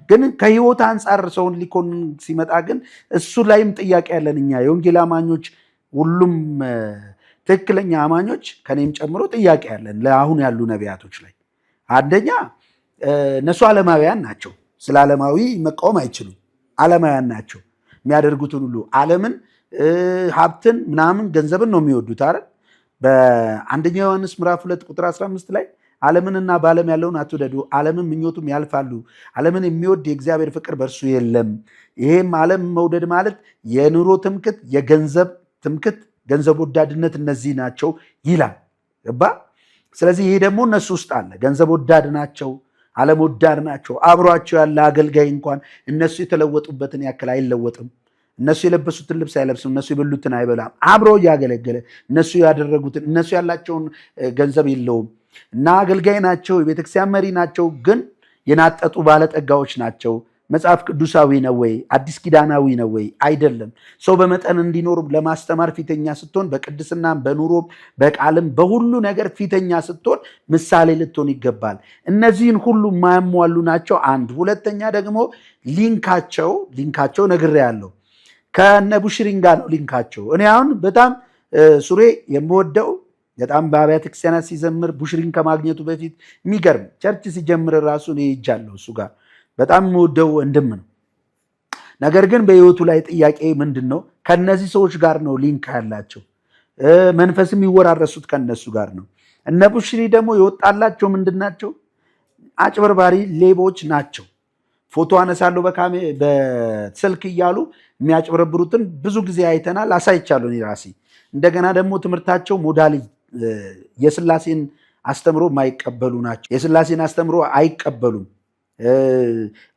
ግን ከህይወት አንጻር ሰውን ሊኮን ሲመጣ ግን እሱ ላይም ጥያቄ ያለን እኛ የወንጌል አማኞች ሁሉም ትክክለኛ አማኞች ከኔም ጨምሮ ጥያቄ ያለን ለአሁን ያሉ ነቢያቶች ላይ አንደኛ እነሱ ዓለማውያን ናቸው። ስለ ዓለማዊ መቃወም አይችሉም። ዓለማውያን ናቸው። የሚያደርጉትን ሁሉ ዓለምን፣ ሀብትን፣ ምናምን ገንዘብን ነው የሚወዱት አይደል? በአንደኛ ዮሐንስ ምዕራፍ 2 ቁጥር 15 ላይ ዓለምንና በዓለም ያለውን አትውደዱ፣ ዓለምን ምኞቱም ያልፋሉ፣ ዓለምን የሚወድ የእግዚአብሔር ፍቅር በእርሱ የለም። ይሄም ዓለም መውደድ ማለት የኑሮ ትምክት፣ የገንዘብ ትምክት፣ ገንዘብ ወዳድነት እነዚህ ናቸው ይላል። ገባ? ስለዚህ ይሄ ደግሞ እነሱ ውስጥ አለ። ገንዘብ ወዳድ ናቸው፣ ዓለም ወዳድ ናቸው። አብሯቸው ያለ አገልጋይ እንኳን እነሱ የተለወጡበትን ያክል አይለወጥም። እነሱ የለበሱትን ልብስ አይለብስም። እነሱ የበሉትን አይበላም። አብሮ እያገለገለ እነሱ ያደረጉትን እነሱ ያላቸውን ገንዘብ የለውም እና አገልጋይ ናቸው፣ የቤተክርስቲያን መሪ ናቸው፣ ግን የናጠጡ ባለጠጋዎች ናቸው። መጽሐፍ ቅዱሳዊ ነው ወይ? አዲስ ኪዳናዊ ነው ወይ? አይደለም። ሰው በመጠን እንዲኖር ለማስተማር ፊተኛ ስትሆን፣ በቅድስናም በኑሮም በቃልም በሁሉ ነገር ፊተኛ ስትሆን ምሳሌ ልትሆን ይገባል። እነዚህን ሁሉ የማያሟሉ ናቸው። አንድ ሁለተኛ ደግሞ ሊንካቸው ነግሬያለሁ። ከነ ቡሽሪን ጋር ነው ሊንካቸው። እኔ አሁን በጣም ሱሬ የምወደው በጣም በአብያተ ክርስቲያናት ሲዘምር ቡሽሪን ከማግኘቱ በፊት የሚገርም ቸርች ሲጀምር ራሱ እኔ ሄጃለሁ እሱ ጋር በጣም የምወደው ወንድም ነው። ነገር ግን በህይወቱ ላይ ጥያቄ ምንድን ነው? ከነዚህ ሰዎች ጋር ነው ሊንክ ያላቸው፣ መንፈስ የሚወራረሱት ከነሱ ጋር ነው። እነ ቡሽሪ ደግሞ የወጣላቸው ምንድን ናቸው? አጭበርባሪ ሌቦች ናቸው። ፎቶ አነሳለሁ በስልክ እያሉ የሚያጭበረብሩትን ብዙ ጊዜ አይተናል፣ አሳይቻለሁ እኔ ራሴ። እንደገና ደግሞ ትምህርታቸው ሞዳሊ የስላሴን አስተምሮ የማይቀበሉ ናቸው። የስላሴን አስተምሮ አይቀበሉም።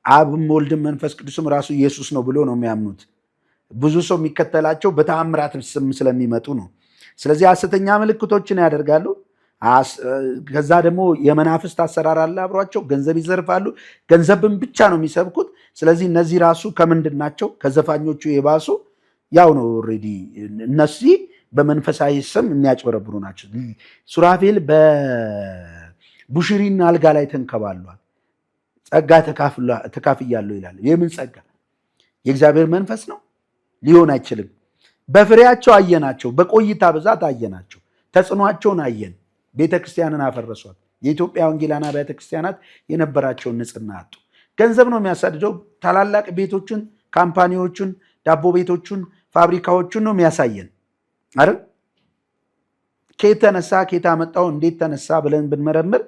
አብም ወልድም መንፈስ ቅዱስም ራሱ ኢየሱስ ነው ብሎ ነው የሚያምኑት። ብዙ ሰው የሚከተላቸው በተአምራት ስም ስለሚመጡ ነው። ስለዚህ ሐሰተኛ ምልክቶችን ያደርጋሉ። ከዛ ደግሞ የመናፍስት አሰራር አለ አብሯቸው። ገንዘብ ይዘርፋሉ። ገንዘብን ብቻ ነው የሚሰብኩት። ስለዚህ እነዚህ ራሱ ከምንድን ናቸው? ከዘፋኞቹ የባሱ ያው ነው። ኦልሬዲ እነዚህ በመንፈሳዊ ስም የሚያጭበረብሩ ናቸው። ሱራፌል በቡሽሪን አልጋ ላይ ተንከባሏል። ጸጋ ተካፍያለሁ ይላል። የምን ጸጋ? የእግዚአብሔር መንፈስ ነው? ሊሆን አይችልም። በፍሬያቸው አየናቸው። በቆይታ ብዛት አየናቸው። ተጽዕኗቸውን አየን። ቤተክርስቲያንን አፈረሷት። የኢትዮጵያ ወንጌላውያን አብያተ ክርስቲያናት የነበራቸውን ንጽሕና አጡ። ገንዘብ ነው የሚያሳድደው። ታላላቅ ቤቶችን፣ ካምፓኒዎችን፣ ዳቦ ቤቶችን፣ ፋብሪካዎችን ነው የሚያሳየን አይደል? ከየት ተነሳ፣ ከየት አመጣው፣ እንዴት ተነሳ ብለን ብንመረምር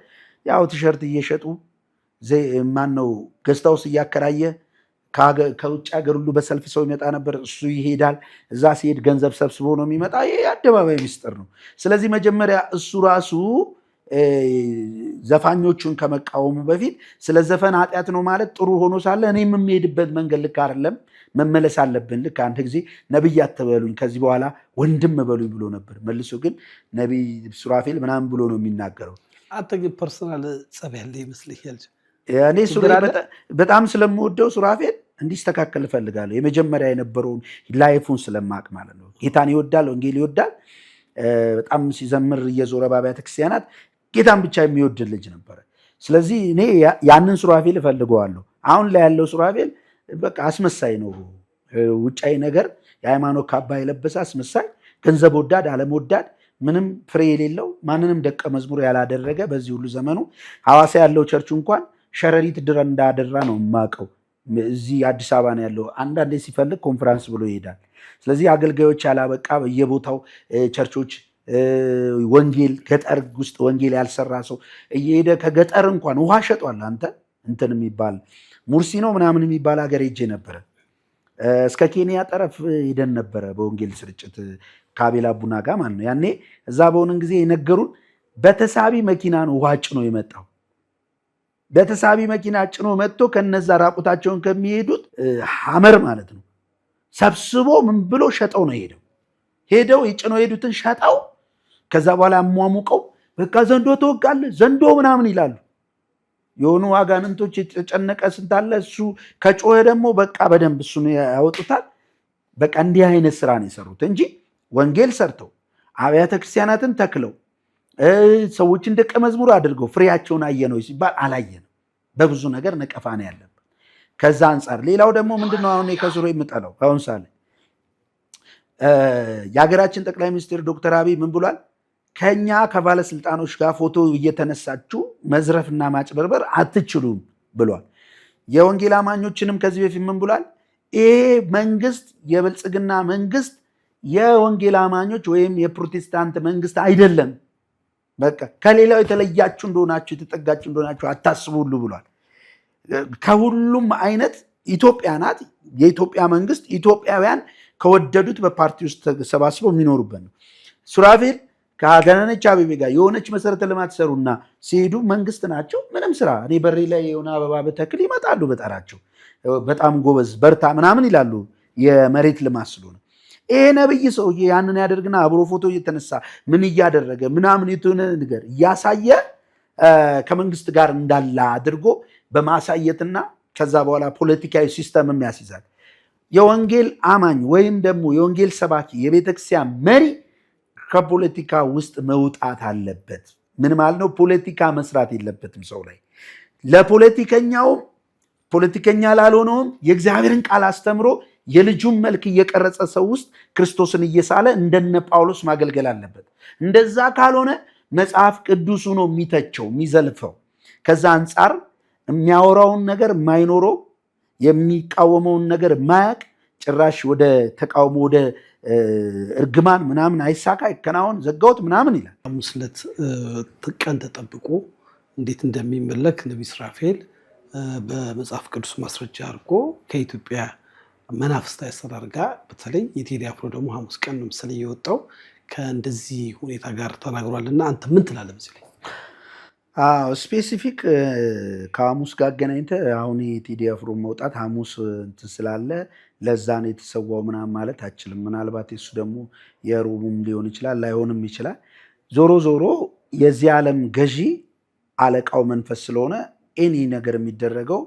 ያው ቲሸርት እየሸጡ ማነው ገዝታውስ እያከራየ ከውጭ ሀገር ሁሉ በሰልፍ ሰው ይመጣ ነበር። እሱ ይሄዳል። እዛ ሲሄድ ገንዘብ ሰብስቦ ነው የሚመጣ። ይሄ አደባባይ ሚስጥር ነው። ስለዚህ መጀመሪያ እሱ ራሱ ዘፋኞቹን ከመቃወሙ በፊት ስለ ዘፈን ኃጢአት ነው ማለት ጥሩ ሆኖ ሳለ እኔም የሚሄድበት መንገድ ልክ አይደለም፣ መመለስ አለብን። ልክ አንድ ጊዜ ነቢይ አትበሉኝ ከዚህ በኋላ ወንድም በሉኝ ብሎ ነበር። መልሶ ግን ነቢይ ሱራፌል ምናምን ብሎ ነው የሚናገረው። አንተ ግን ፐርሰናል ጸብ ያለ ይመስለኛል። እኔ በጣም ስለምወደው ሱራፌል እንዲስተካከል እፈልጋለሁ። የመጀመሪያ የነበረውን ላይፉን ስለማቅ ማለት ነው። ጌታን ይወዳል፣ ወንጌል ይወዳል። በጣም ሲዘምር እየዞረ በአብያተ ክርስቲያናት ጌታን ብቻ የሚወድ ልጅ ነበረ። ስለዚህ እኔ ያንን ሱራፌል እፈልገዋለሁ። አሁን ላይ ያለው ሱራፌል በቃ አስመሳይ ነው። ውጫዊ ነገር የሃይማኖት ካባ የለበሰ አስመሳይ፣ ገንዘብ ወዳድ፣ ዓለም ወዳድ፣ ምንም ፍሬ የሌለው፣ ማንንም ደቀ መዝሙር ያላደረገ በዚህ ሁሉ ዘመኑ ሐዋሳ ያለው ቸርቹ እንኳን ሸረሪት ድረ እንዳደራ ነው የማውቀው። እዚህ አዲስ አበባ ነው ያለው። አንዳንዴ ሲፈልግ ኮንፈረንስ ብሎ ይሄዳል። ስለዚህ አገልጋዮች ያላበቃ በየቦታው ቸርቾች ወንጌል ገጠር ውስጥ ወንጌል ያልሰራ ሰው እየሄደ ከገጠር እንኳን ውሃ ሸጧል። አንተ እንትን የሚባል ሙርሲ ነው ምናምን የሚባል ሀገር ሄጄ ነበረ። እስከ ኬንያ ጠረፍ ሄደን ነበረ በወንጌል ስርጭት ከአቤል አቡና ጋር ማለት ነው። ያኔ እዛ በሆንን ጊዜ የነገሩን በተሳቢ መኪና ነው ውሃ ጭኖ የመጣው። በተሳቢ መኪና ጭኖ መጥቶ ከነዛ ራቁታቸውን ከሚሄዱት ሐመር ማለት ነው ሰብስቦ ምን ብሎ ሸጠው ነው ሄደው የጭኖ ሄዱትን ሸጠው ከዛ በኋላ አሟሙቀው በቃ ዘንዶ ተወጋለ ዘንዶ ምናምን ይላሉ። የሆኑ አጋንንቶች የተጨነቀ ስንታለ እሱ ከጮኸ ደግሞ በቃ በደንብ እሱን ያወጡታል። በቃ እንዲህ አይነት ስራ ነው የሰሩት እንጂ ወንጌል ሰርተው አብያተ ክርስቲያናትን ተክለው ሰዎችን ደቀ መዝሙር አድርገው ፍሬያቸውን አየነው ሲባል አላየንም። በብዙ ነገር ነቀፋ ነው ያለበት። ከዛ አንጻር ሌላው ደግሞ ምንድነው አሁን ከዙሮ የምጠለው አሁን ሳለ የሀገራችን ጠቅላይ ሚኒስትር ዶክተር አብይ ምን ብሏል? ከኛ ከባለስልጣኖች ጋር ፎቶ እየተነሳችሁ መዝረፍና ማጭበርበር አትችሉም ብሏል። የወንጌል አማኞችንም ከዚህ በፊት ምን ብሏል? ይሄ መንግስት የብልጽግና መንግስት የወንጌል አማኞች ወይም የፕሮቴስታንት መንግስት አይደለም፣ በቃ ከሌላው የተለያችሁ እንደሆናችሁ የተጠጋችሁ እንደሆናችሁ አታስቡ ሁሉ ብሏል። ከሁሉም አይነት ኢትዮጵያ ናት። የኢትዮጵያ መንግስት ኢትዮጵያውያን ከወደዱት በፓርቲ ውስጥ ተሰባስበው የሚኖሩበት ነው። ሱራፌል ከአዳነች አቤቤ ጋር የሆነች መሰረተ ልማት ሰሩና ሲሄዱ መንግስት ናቸው። ምንም ስራ እኔ በሬ ላይ የሆነ አበባ በተክል ይመጣሉ፣ በጠራቸው በጣም ጎበዝ በርታ ምናምን ይላሉ። የመሬት ልማት ስለሆነ ይሄ ነብይ ሰውዬ ያንን ያደርግና አብሮ ፎቶ እየተነሳ ምን እያደረገ ምናምን የሆነ ነገር እያሳየ ከመንግስት ጋር እንዳለ አድርጎ በማሳየትና ከዛ በኋላ ፖለቲካዊ ሲስተም ያስይዛል። የወንጌል አማኝ ወይም ደግሞ የወንጌል ሰባኪ የቤተክርስቲያን መሪ ከፖለቲካ ውስጥ መውጣት አለበት። ምን ማለት ነው? ፖለቲካ መስራት የለበትም ሰው ላይ። ለፖለቲከኛውም ፖለቲከኛ ላልሆነውም የእግዚአብሔርን ቃል አስተምሮ የልጁን መልክ እየቀረጸ ሰው ውስጥ ክርስቶስን እየሳለ እንደነ ጳውሎስ ማገልገል አለበት። እንደዛ ካልሆነ መጽሐፍ ቅዱሱ ነው የሚተቸው የሚዘልፈው። ከዛ አንጻር የሚያወራውን ነገር የማይኖረው የሚቃወመውን ነገር ማያቅ ጭራሽ ወደ ተቃውሞ ወደ እርግማን ምናምን አይሳካ ይከናወን ዘጋውት ምናምን ይላል። ሐሙስ ዕለት ቀን ተጠብቆ እንዴት እንደሚመለክ ነቢይ ሱራፌል በመጽሐፍ ቅዱስ ማስረጃ አድርጎ ከኢትዮጵያ መናፍስታዊ አሰራር ጋር በተለይ የቴዲ አፍሮ ደግሞ ሐሙስ ቀን ነው መሰለኝ የወጣው ከእንደዚህ ሁኔታ ጋር ተናግሯል። እና አንተ ምን ትላለህ በዚህ ላይ? ስፔሲፊክ ከሐሙስ ጋር አገናኝተህ አሁን የቴዲ አፍሮ መውጣት ሐሙስ እንትን ስላለ ለዛ ነው የተሰዋው ምናምን ማለት አችልም። ምናልባት እሱ ደግሞ የሮቡም ሊሆን ይችላል ላይሆንም ይችላል። ዞሮ ዞሮ የዚህ ዓለም ገዢ አለቃው መንፈስ ስለሆነ ኤኒ ነገር የሚደረገው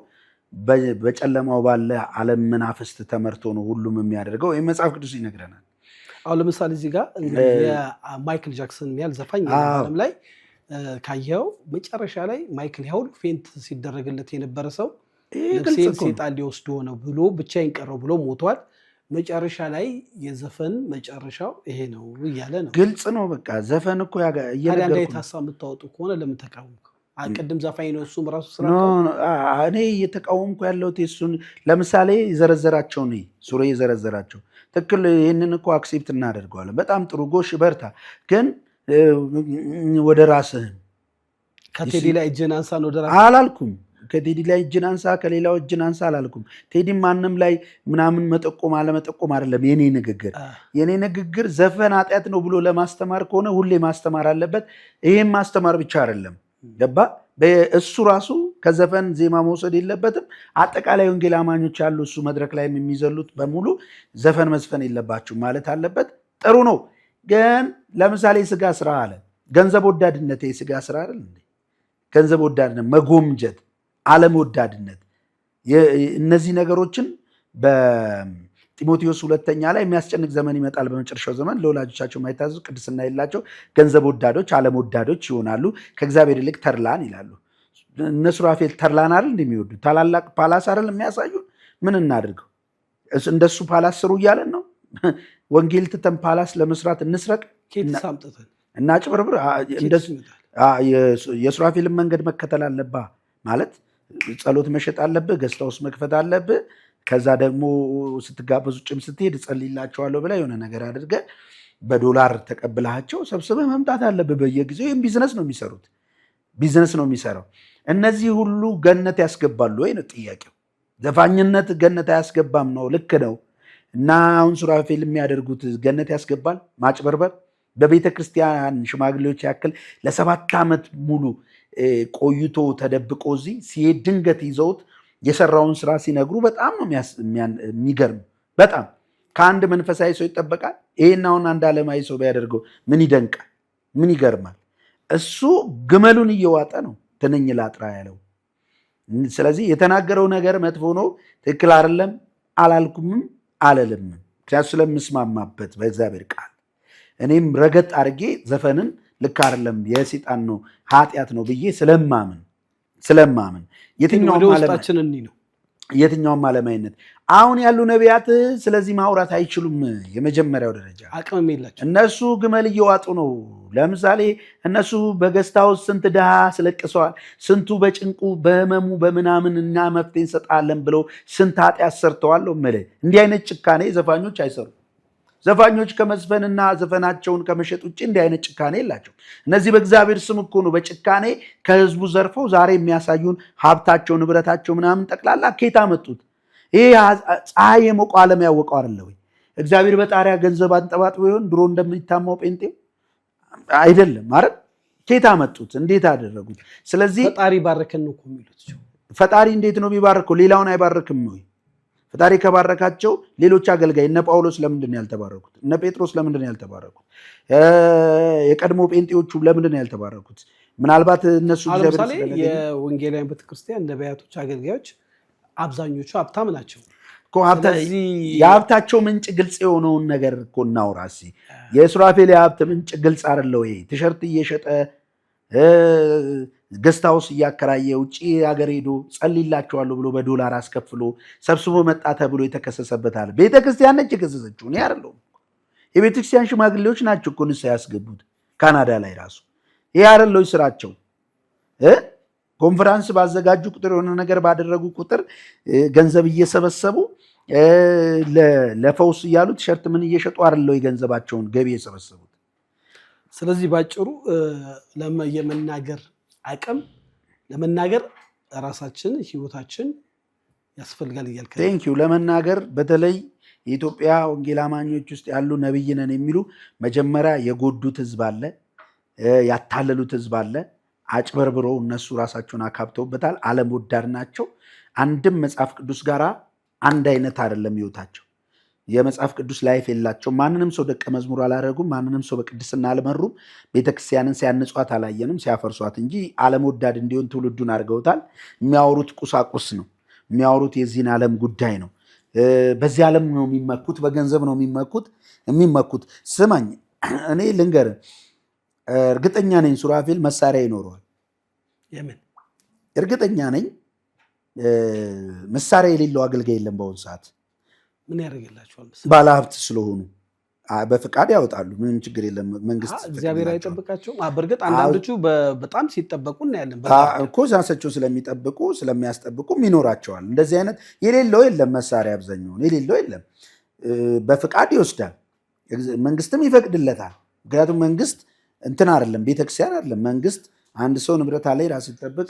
በጨለማው ባለ ዓለም መናፍስት ተመርቶ ነው ሁሉም የሚያደርገው። ይህ መጽሐፍ ቅዱስ ይነግረናል። አሁን ለምሳሌ እዚህ ጋር የማይክል ጃክሰን የሚያል ዘፋኝ ዓለም ላይ ካየው መጨረሻ ላይ ማይክል ያውል ፌንት ሲደረግለት የነበረ ሰው ነፍሴን ሴጣን ሊወስዶ ነው ብሎ ብቻዬን ቀረው ብሎ ሞቷል። መጨረሻ ላይ የዘፈን መጨረሻው ይሄ ነው እያለ ነው። ግልጽ ነው። በቃ ዘፈን እኮ ታዲያ ሀሳብ የምታወጡ ከሆነ ለምን ተቃወምክ? ቅድም ዘፋኝ ነው እሱም ራሱ ስራ እኔ እየተቃወምኩ ያለሁት እሱን ለምሳሌ የዘረዘራቸው ነው ሱሬ የዘረዘራቸው ትክክል። ይህንን እኮ አክሴፕት እናደርገዋለን። በጣም ጥሩ ጎሽ በርታ። ግን ወደ ራስህን ከቴዲ ላይ እጅን አንሳ ነው ወደ ራስህ አላልኩም። ከቴዲ ላይ እጅን አንሳ ከሌላው እጅን አንሳ አላልኩም። ቴዲ ማንም ላይ ምናምን መጠቆም አለመጠቆም አይደለም የኔ ንግግር። የኔ ንግግር ዘፈን ኃጢአት ነው ብሎ ለማስተማር ከሆነ ሁሌ ማስተማር አለበት። ይሄም ማስተማር ብቻ አይደለም ገባ። እሱ ራሱ ከዘፈን ዜማ መውሰድ የለበትም። አጠቃላይ ወንጌል አማኞች ያሉ እሱ መድረክ ላይ የሚዘሉት በሙሉ ዘፈን መዝፈን የለባችሁ ማለት አለበት። ጥሩ ነው። ግን ለምሳሌ የስጋ ስራ አለ። ገንዘብ ወዳድነት የስጋ ስራ አይደል እንዴ? ገንዘብ ወዳድነት፣ መጎምጀት፣ ዓለም ወዳድነት እነዚህ ነገሮችን በጢሞቴዎስ 2 ላይ የሚያስጨንቅ ዘመን ይመጣል፣ በመጨረሻው ዘመን ለወላጆቻቸው የማይታዘዙ ቅድስና የሌላቸው ገንዘብ ወዳዶች፣ ዓለም ወዳዶች ይሆናሉ፣ ከእግዚአብሔር ይልቅ ተድላን ይላሉ። እነ ሱራፌል ተድላን አይደል እንደሚወዱ? ታላላቅ ፓላስ አይደል የሚያሳዩን? ምን እናድርገው? እንደሱ ፓላስ ስሩ እያለን ነው። ወንጌል ትተን ፓላስ ለመስራት እንስረቅ እና ጭብርብር። የሱራፌልን መንገድ መከተል አለባ ማለት ጸሎት መሸጥ አለብህ፣ ገስታ ውስጥ መክፈት አለብህ። ከዛ ደግሞ ስትጋበዙ ጭም ስትሄድ እጸልይላቸዋለሁ ብላ የሆነ ነገር አድርገህ በዶላር ተቀብላቸው ሰብስበህ መምጣት አለብህ በየጊዜው። ይህም ቢዝነስ ነው የሚሰሩት፣ ቢዝነስ ነው የሚሰራው። እነዚህ ሁሉ ገነት ያስገባሉ ወይ ነው ጥያቄው። ዘፋኝነት ገነት አያስገባም ነው፣ ልክ ነው። እና አሁን ሱራፌል የሚያደርጉት ገነት ያስገባል? ማጭበርበር በቤተ ክርስቲያን ሽማግሌዎች ያክል ለ7 ዓመት ሙሉ ቆይቶ ተደብቆ እዚህ ሲሄድ ድንገት ይዘውት የሰራውን ስራ ሲነግሩ በጣም ነው የሚገርም። በጣም ከአንድ መንፈሳዊ ሰው ይጠበቃል። ይሄን አሁን አንድ ዓለማዊ ሰው ቢያደርገው ምን ይደንቃል? ምን ይገርማል? እሱ ግመሉን እየዋጠ ነው ትንኝ ላጥራ ያለው። ስለዚህ የተናገረው ነገር መጥፎ ነው፣ ትክክል አይደለም አላልኩምም አለልም። ምክንያቱ ስለምስማማበት በእግዚአብሔር ቃል እኔም ረገጥ አድርጌ ዘፈንን ልክ አይደለም የሰይጣን ነው ኃጢአት ነው ብዬ ስለማምን የትኛውም ውስጣችን እንይ ነው የትኛውም ዓለማዊነት። አሁን ያሉ ነቢያት ስለዚህ ማውራት አይችሉም። የመጀመሪያው ደረጃ አቅምም የላቸው። እነሱ ግመል እየዋጡ ነው። ለምሳሌ እነሱ በገስታው ስንት ድሃ ስለቅሰዋል። ስንቱ በጭንቁ በህመሙ በምናምን እና መፍትሄ እንሰጣለን ብለው ስንት ኃጢአት ሰርተዋል። እንዲህ አይነት ጭካኔ ዘፋኞች አይሰሩ። ዘፋኞች ከመዝፈንና ዘፈናቸውን ከመሸጥ ውጭ እንዲህ አይነት ጭካኔ የላቸው። እነዚህ በእግዚአብሔር ስም እኮ ነው በጭካኔ ከህዝቡ ዘርፈው ዛሬ የሚያሳዩን ሀብታቸው፣ ንብረታቸው ምናምን ጠቅላላ ኬታ መጡት። ይሄ ፀሐይ የሞቀው ዓለም ያወቀው አይደለ ወይ? እግዚአብሔር በጣሪያ ገንዘብ አንጠባጥቦ ይሆን ድሮ እንደሚታማው ጴንጤው አይደለም ማለት ኬታ መጡት። እንዴት አደረጉት? ስለዚህ ፈጣሪ ባረከን ነው የሚሉት። ፈጣሪ እንዴት ነው ቢባርከው? ሌላውን አይባርክም ነው? ፈጣሪ ከባረካቸው ሌሎች አገልጋይ እነ ጳውሎስ ለምንድን ነው ያልተባረኩት? እነ ጴጥሮስ ለምንድን ነው ያልተባረኩት? የቀድሞ ጴንጤዎቹ ለምንድን ነው ያልተባረኩት? ምናልባት እነሱ ለምሳሌ የወንጌላውያን ቤተክርስቲያን ነቢያቶች፣ አገልጋዮች አብዛኞቹ ሀብታም ናቸው። የሀብታቸው ምንጭ ግልጽ የሆነውን ነገር እኮ እናውራ እስኪ። የሱራፌል የሀብት ምንጭ ግልጽ አይደለ ወይ? ቲሸርት እየሸጠ ገስታውስ እያከራየ ውጭ ሀገር ሄዶ ጸልይላቸዋለሁ ብሎ በዶላር አስከፍሎ ሰብስቦ መጣ ተብሎ የተከሰሰበታል። ቤተክርስቲያን ነች የከሰሰችው፣ እኔ አይደለሁም። የቤተክርስቲያን ሽማግሌዎች ናቸው እኮ ንስሐ ያስገቡት። ካናዳ ላይ ራሱ ይህ አይደለው ስራቸው። ኮንፈራንስ ባዘጋጁ ቁጥር የሆነ ነገር ባደረጉ ቁጥር ገንዘብ እየሰበሰቡ ለፈውስ እያሉ ቲሸርት ምን እየሸጡ አይደለው የገንዘባቸውን ገቢ የሰበሰቡት። ስለዚህ ባጭሩ የመናገር አቅም ለመናገር ራሳችን ህይወታችን ያስፈልጋል እያልከ ቴንኪው። ለመናገር በተለይ የኢትዮጵያ ወንጌል አማኞች ውስጥ ያሉ ነብይ ነን የሚሉ መጀመሪያ የጎዱት ህዝብ አለ፣ ያታለሉት ህዝብ አለ። አጭበርብረው እነሱ ራሳቸውን አካብተውበታል። ዓለም ወዳድ ናቸው። አንድም መጽሐፍ ቅዱስ ጋር አንድ አይነት አይደለም ህይወታቸው። የመጽሐፍ ቅዱስ ላይፍ የላቸው። ማንንም ሰው ደቀ መዝሙር አላደረጉም። ማንንም ሰው በቅድስና አልመሩም። ቤተክርስቲያንን ሲያንጿት አላየንም፣ ሲያፈርሷት እንጂ ዓለም ወዳድ እንዲሆን ትውልዱን አድርገውታል። የሚያወሩት ቁሳቁስ ነው፣ የሚያወሩት የዚህን ዓለም ጉዳይ ነው። በዚህ ዓለም ነው የሚመኩት፣ በገንዘብ ነው የሚመኩት። ስማኝ፣ እኔ ልንገር፣ እርግጠኛ ነኝ ሱራፌል መሳሪያ ይኖረዋል። የምን እርግጠኛ ነኝ መሳሪያ የሌለው አገልጋይ የለም በአሁኑ ሰዓት። ምን ያደርግላቸዋል? ባለሀብት ስለሆኑ በፍቃድ ያወጣሉ። ምንም ችግር የለም። መንግስት እግዚአብሔር አይጠብቃቸውም። በእርግጥ አንዳንዶቹ በጣም ሲጠበቁ እናያለን እኮ ራሳቸው ስለሚጠብቁ ስለሚያስጠብቁም ይኖራቸዋል። እንደዚህ አይነት የሌለው የለም። መሳሪያ አብዛኛውን የሌለው የለም። በፍቃድ ይወስዳል፣ መንግስትም ይፈቅድለታል። ምክንያቱም መንግስት እንትን አይደለም፣ ቤተክርስቲያን አይደለም። መንግስት አንድ ሰው ንብረት ላይ ራስ ይጠብቅ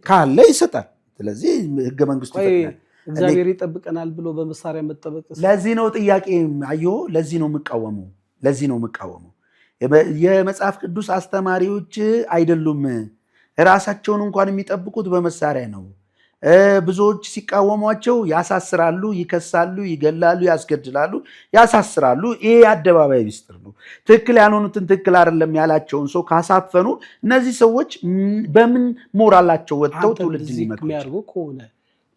ካለ ይሰጣል። ስለዚህ ህገ መንግስቱ ይፈቅዳል። እግዚአብሔር ይጠብቀናል ብሎ በመሳሪያ መጠበቅ። ለዚህ ነው ጥያቄ አየሁ። ለዚህ ነው የምቃወመው። የመጽሐፍ ቅዱስ አስተማሪዎች አይደሉም። ራሳቸውን እንኳን የሚጠብቁት በመሳሪያ ነው። ብዙዎች ሲቃወሟቸው ያሳስራሉ፣ ይከሳሉ፣ ይገላሉ፣ ያስገድላሉ፣ ያሳስራሉ። ይሄ የአደባባይ ሚስጥር ነው። ትክክል ያልሆኑትን ትክክል አይደለም ያላቸውን ሰው ካሳፈኑ እነዚህ ሰዎች በምን ሞራላቸው ወጥተው ትውልድ ሊመክሩ የሚያደርጉ ከሆነ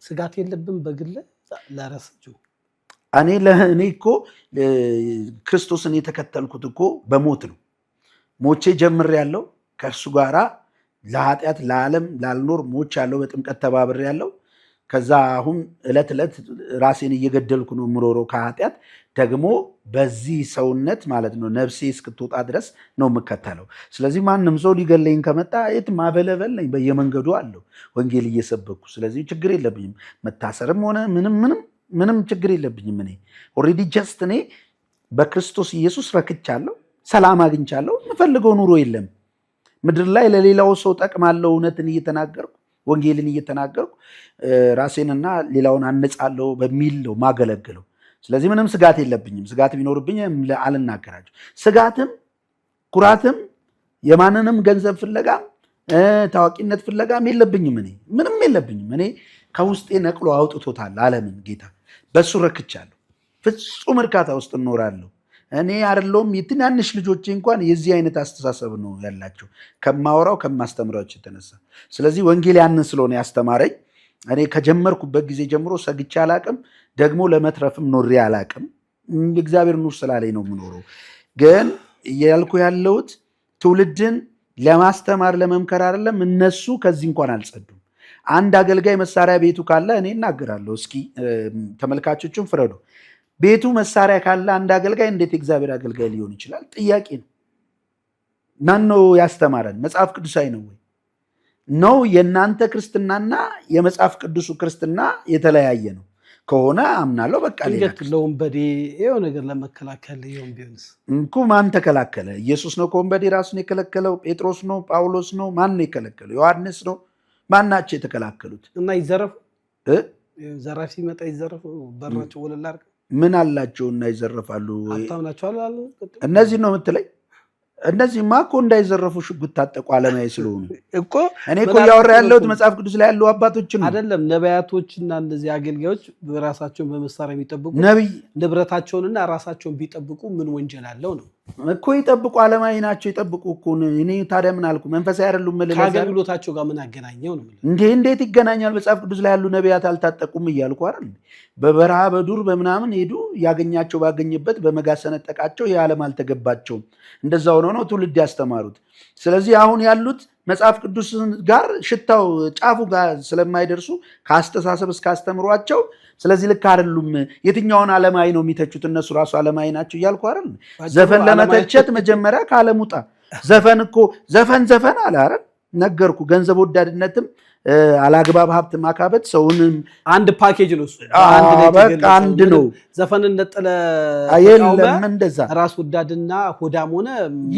ስጋት የለብን። በግለ ለራሳቸው እኔ እኮ ክርስቶስን የተከተልኩት እኮ በሞት ነው። ሞቼ ጀምሬያለሁ ከእርሱ ጋራ ለኃጢአት ለዓለም ላልኖር ሞች ያለው በጥምቀት ተባብሬ ያለው። ከዛ አሁን ዕለት ዕለት ራሴን እየገደልኩ ነው የምኖረው ከኃጢአት። ደግሞ በዚህ ሰውነት ማለት ነው ነፍሴ እስክትወጣ ድረስ ነው የምከተለው። ስለዚህ ማንም ሰው ሊገለኝ ከመጣ የትም አበለበል ነኝ፣ በየመንገዱ አለው ወንጌል እየሰበኩ። ስለዚህ ችግር የለብኝም። መታሰርም ሆነ ምንም ችግር የለብኝም። እኔ ኦልሬዲ ጀስት እኔ በክርስቶስ ኢየሱስ ረክቻለሁ፣ ሰላም አግኝቻለሁ። የምፈልገው ኑሮ የለም ምድር ላይ። ለሌላው ሰው ጠቅማለሁ፣ እውነትን እየተናገርኩ ወንጌልን እየተናገርኩ ራሴንና ሌላውን አነጻለሁ በሚል ነው ማገለግለው። ስለዚህ ምንም ስጋት የለብኝም። ስጋት ቢኖርብኝ አልናገራቸው። ስጋትም ኩራትም የማንንም ገንዘብ ፍለጋም ታዋቂነት ፍለጋም የለብኝም። እኔ ምንም የለብኝም። እኔ ከውስጤ ነቅሎ አውጥቶታል ዓለምን ጌታ። በሱ ረክቻለሁ። ፍጹም እርካታ ውስጥ እኖራለሁ። እኔ አይደለሁም የትናንሽ ልጆቼ እንኳን የዚህ አይነት አስተሳሰብ ነው ያላቸው ከማወራው ከማስተምራቸው የተነሳ። ስለዚህ ወንጌል ያንን ስለሆነ ያስተማረኝ እኔ ከጀመርኩበት ጊዜ ጀምሮ ሰግቼ አላቅም፣ ደግሞ ለመትረፍም ኖሬ አላቅም። እግዚአብሔር ኑር ስላለኝ ነው የምኖረው። ግን እያልኩ ያለሁት ትውልድን ለማስተማር ለመምከር አይደለም። እነሱ ከዚህ እንኳን አልጸዱም። አንድ አገልጋይ መሳሪያ ቤቱ ካለ እኔ እናገራለሁ። እስኪ ተመልካቾቹም ፍረዱ። ቤቱ መሳሪያ ካለ አንድ አገልጋይ እንዴት የእግዚአብሔር አገልጋይ ሊሆን ይችላል? ጥያቄ ነው። ማን ነው ያስተማረን? መጽሐፍ ቅዱሳዊ ነው ወይ? ነው የእናንተ ክርስትናና የመጽሐፍ ቅዱሱ ክርስትና የተለያየ ነው ከሆነ አምናለሁ። በቃ ለወንበዴ ይኸው ነገር ለመከላከል ይሁን ቢሆንስ እንኩ ማን ተከላከለ? ኢየሱስ ነው ከወንበዴ ራሱን የከለከለው? ጴጥሮስ ነው? ጳውሎስ ነው? ማን ነው የከለከለው? ዮሐንስ ነው? ማን ናቸው የተከላከሉት? እና ይዘረፉ ዘራፊ ሲመጣ ይዘረፉ በራቸው ወለላ አድርገው ምን አላቸውና ይዘረፋሉ? አታምናቸዋል አሉ። እነዚህ ነው የምትለኝ? እነዚህማ እኮ እንዳይዘረፉ ሽጉጥ ታጠቁ አለማዊ ስለሆኑ እኮ እኔ እኮ እያወራ ያለሁት መጽሐፍ ቅዱስ ላይ ያሉ አባቶችን ነው። አይደለም ነቢያቶችና እነዚህ አገልጋዮች ራሳቸውን በመሳሪያ የሚጠብቁ ነብይ ንብረታቸውንና ራሳቸውን ቢጠብቁ ምን ወንጀል አለው ነው እኮ። ይጠብቁ አለማዊ ናቸው ይጠብቁ እኮ። እኔ ታዲያ ምን አልኩ? መንፈሳዊ አይደሉም ማለት ከአገልግሎታቸው ጋር ምን አገናኘው ነው? እንዴት ይገናኛል? መጽሐፍ ቅዱስ ላይ ያሉ ነቢያት አልታጠቁም እያልኩ አይደል? በበረሃ በዱር በምናምን ሄዱ፣ ያገኛቸው ባገኘበት በመጋዝ ሰነጠቃቸው። ይህ ዓለም አልተገባቸውም። እንደዛ ሆኖ ነው ትውልድ ያስተማሩት። ስለዚህ አሁን ያሉት መጽሐፍ ቅዱስ ጋር ሽታው ጫፉ ጋር ስለማይደርሱ ከአስተሳሰብ እስከ አስተምሯቸው፣ ስለዚህ ልክ አይደሉም። የትኛውን ዓለማዊ ነው የሚተቹት? እነሱ ራሱ ዓለማዊ ናቸው እያልኩ አይደል? ዘፈን ለመተቸት መጀመሪያ ከዓለም ውጣ። ዘፈን እኮ ዘፈን አለ አይደል? ነገርኩ። ገንዘብ ወዳድነትም አላግባብ ሀብት ማካበት ሰውንም አንድ ፓኬጅ ነው እሱ። አንድ ነው። ዘፈንን ነጥለ የለም እንደዛ ራስ ወዳድና ሆዳም ሆነ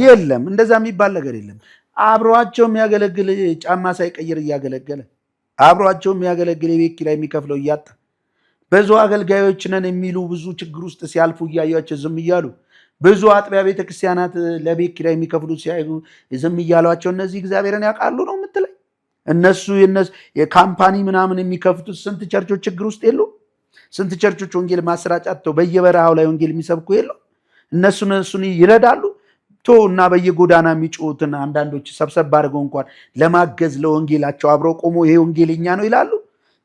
የለም እንደዛ የሚባል ነገር የለም። አብሯቸው የሚያገለግል ጫማ ሳይቀይር እያገለገለ አብሯቸው የሚያገለግል የቤት ኪራይ የሚከፍለው እያጣ ብዙ አገልጋዮች ነን የሚሉ ብዙ ችግር ውስጥ ሲያልፉ እያዩቸው ዝም እያሉ ብዙ አጥቢያ ቤተክርስቲያናት ለቤት ኪራይ የሚከፍሉ ሲያዩ ዝም እያሏቸው እነዚህ እግዚአብሔርን ያውቃሉ ነው የምትለኝ? እነሱ የካምፓኒ ምናምን የሚከፍቱት ስንት ቸርቾች ችግር ውስጥ የሉ? ስንት ቸርቾች ወንጌል ማሰራጫተው በየበረሃው ላይ ወንጌል የሚሰብኩ የሉ? እነሱን ይረዳሉ እና በየጎዳና የሚጮሁትን አንዳንዶች ሰብሰብ አድርገው እንኳን ለማገዝ ለወንጌላቸው አብረው ቆሞ ይሄ ወንጌልኛ ነው ይላሉ።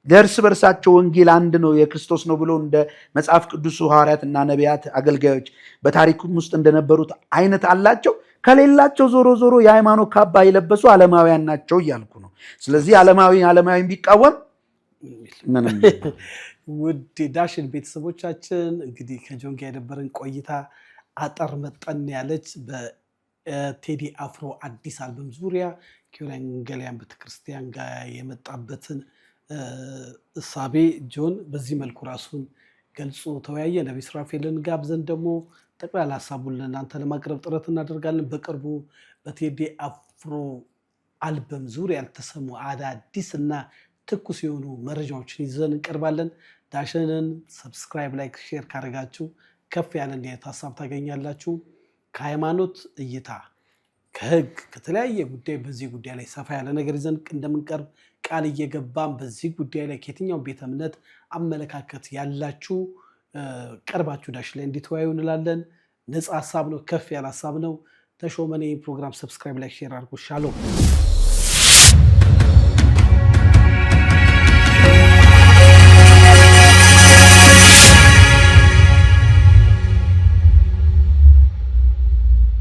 ለእርስ በርሳቸው ወንጌል አንድ ነው የክርስቶስ ነው ብሎ እንደ መጽሐፍ ቅዱሱ ሐዋርያትና ነቢያት አገልጋዮች በታሪኩም ውስጥ እንደነበሩት አይነት አላቸው። ከሌላቸው ዞሮ ዞሮ የሃይማኖት ካባ የለበሱ ዓለማውያን ናቸው እያልኩ ነው። ስለዚህ ዓለማዊ ቢቃወም ምንም። ውድ ዳሽን ቤተሰቦቻችን እንግዲህ ከጆን ጋር የነበረን ቆይታ አጠር መጠን ያለች በቴዲ አፍሮ አዲስ አልበም ዙሪያ ከወንጌላውያን ቤተክርስቲያን ጋር የመጣበትን እሳቤ ጆን በዚህ መልኩ ራሱን ገልጾ ተወያየ። ነብይ ስራፌልን ጋብዘን ደግሞ ጠቅላላ ሐሳቡን ለእናንተ ለማቅረብ ጥረት እናደርጋለን። በቅርቡ በቴዲ አፍሮ አልበም ዙሪያ ያልተሰሙ አዳዲስ እና ትኩስ የሆኑ መረጃዎችን ይዘን እንቀርባለን። ዳሽንን ሰብስክራይብ፣ ላይክ፣ ሼር ካደረጋችሁ ከፍ ያለ እንዲህ ሐሳብ ታገኛላችሁ። ከሃይማኖት እይታ ከህግ ከተለያየ ጉዳይ በዚህ ጉዳይ ላይ ሰፋ ያለ ነገር ይዘን እንደምንቀርብ ቃል እየገባን በዚህ ጉዳይ ላይ ከየትኛው ቤተ እምነት አመለካከት ያላችሁ ቀርባችሁ ዳሽ ላይ እንድትወያዩ እንላለን። ነፃ ሐሳብ ነው፣ ከፍ ያለ ሐሳብ ነው። ተሾመኔ ፕሮግራም ሰብስክራይብ፣ ላይክ፣ ሼር አድርጉ። ሻሎም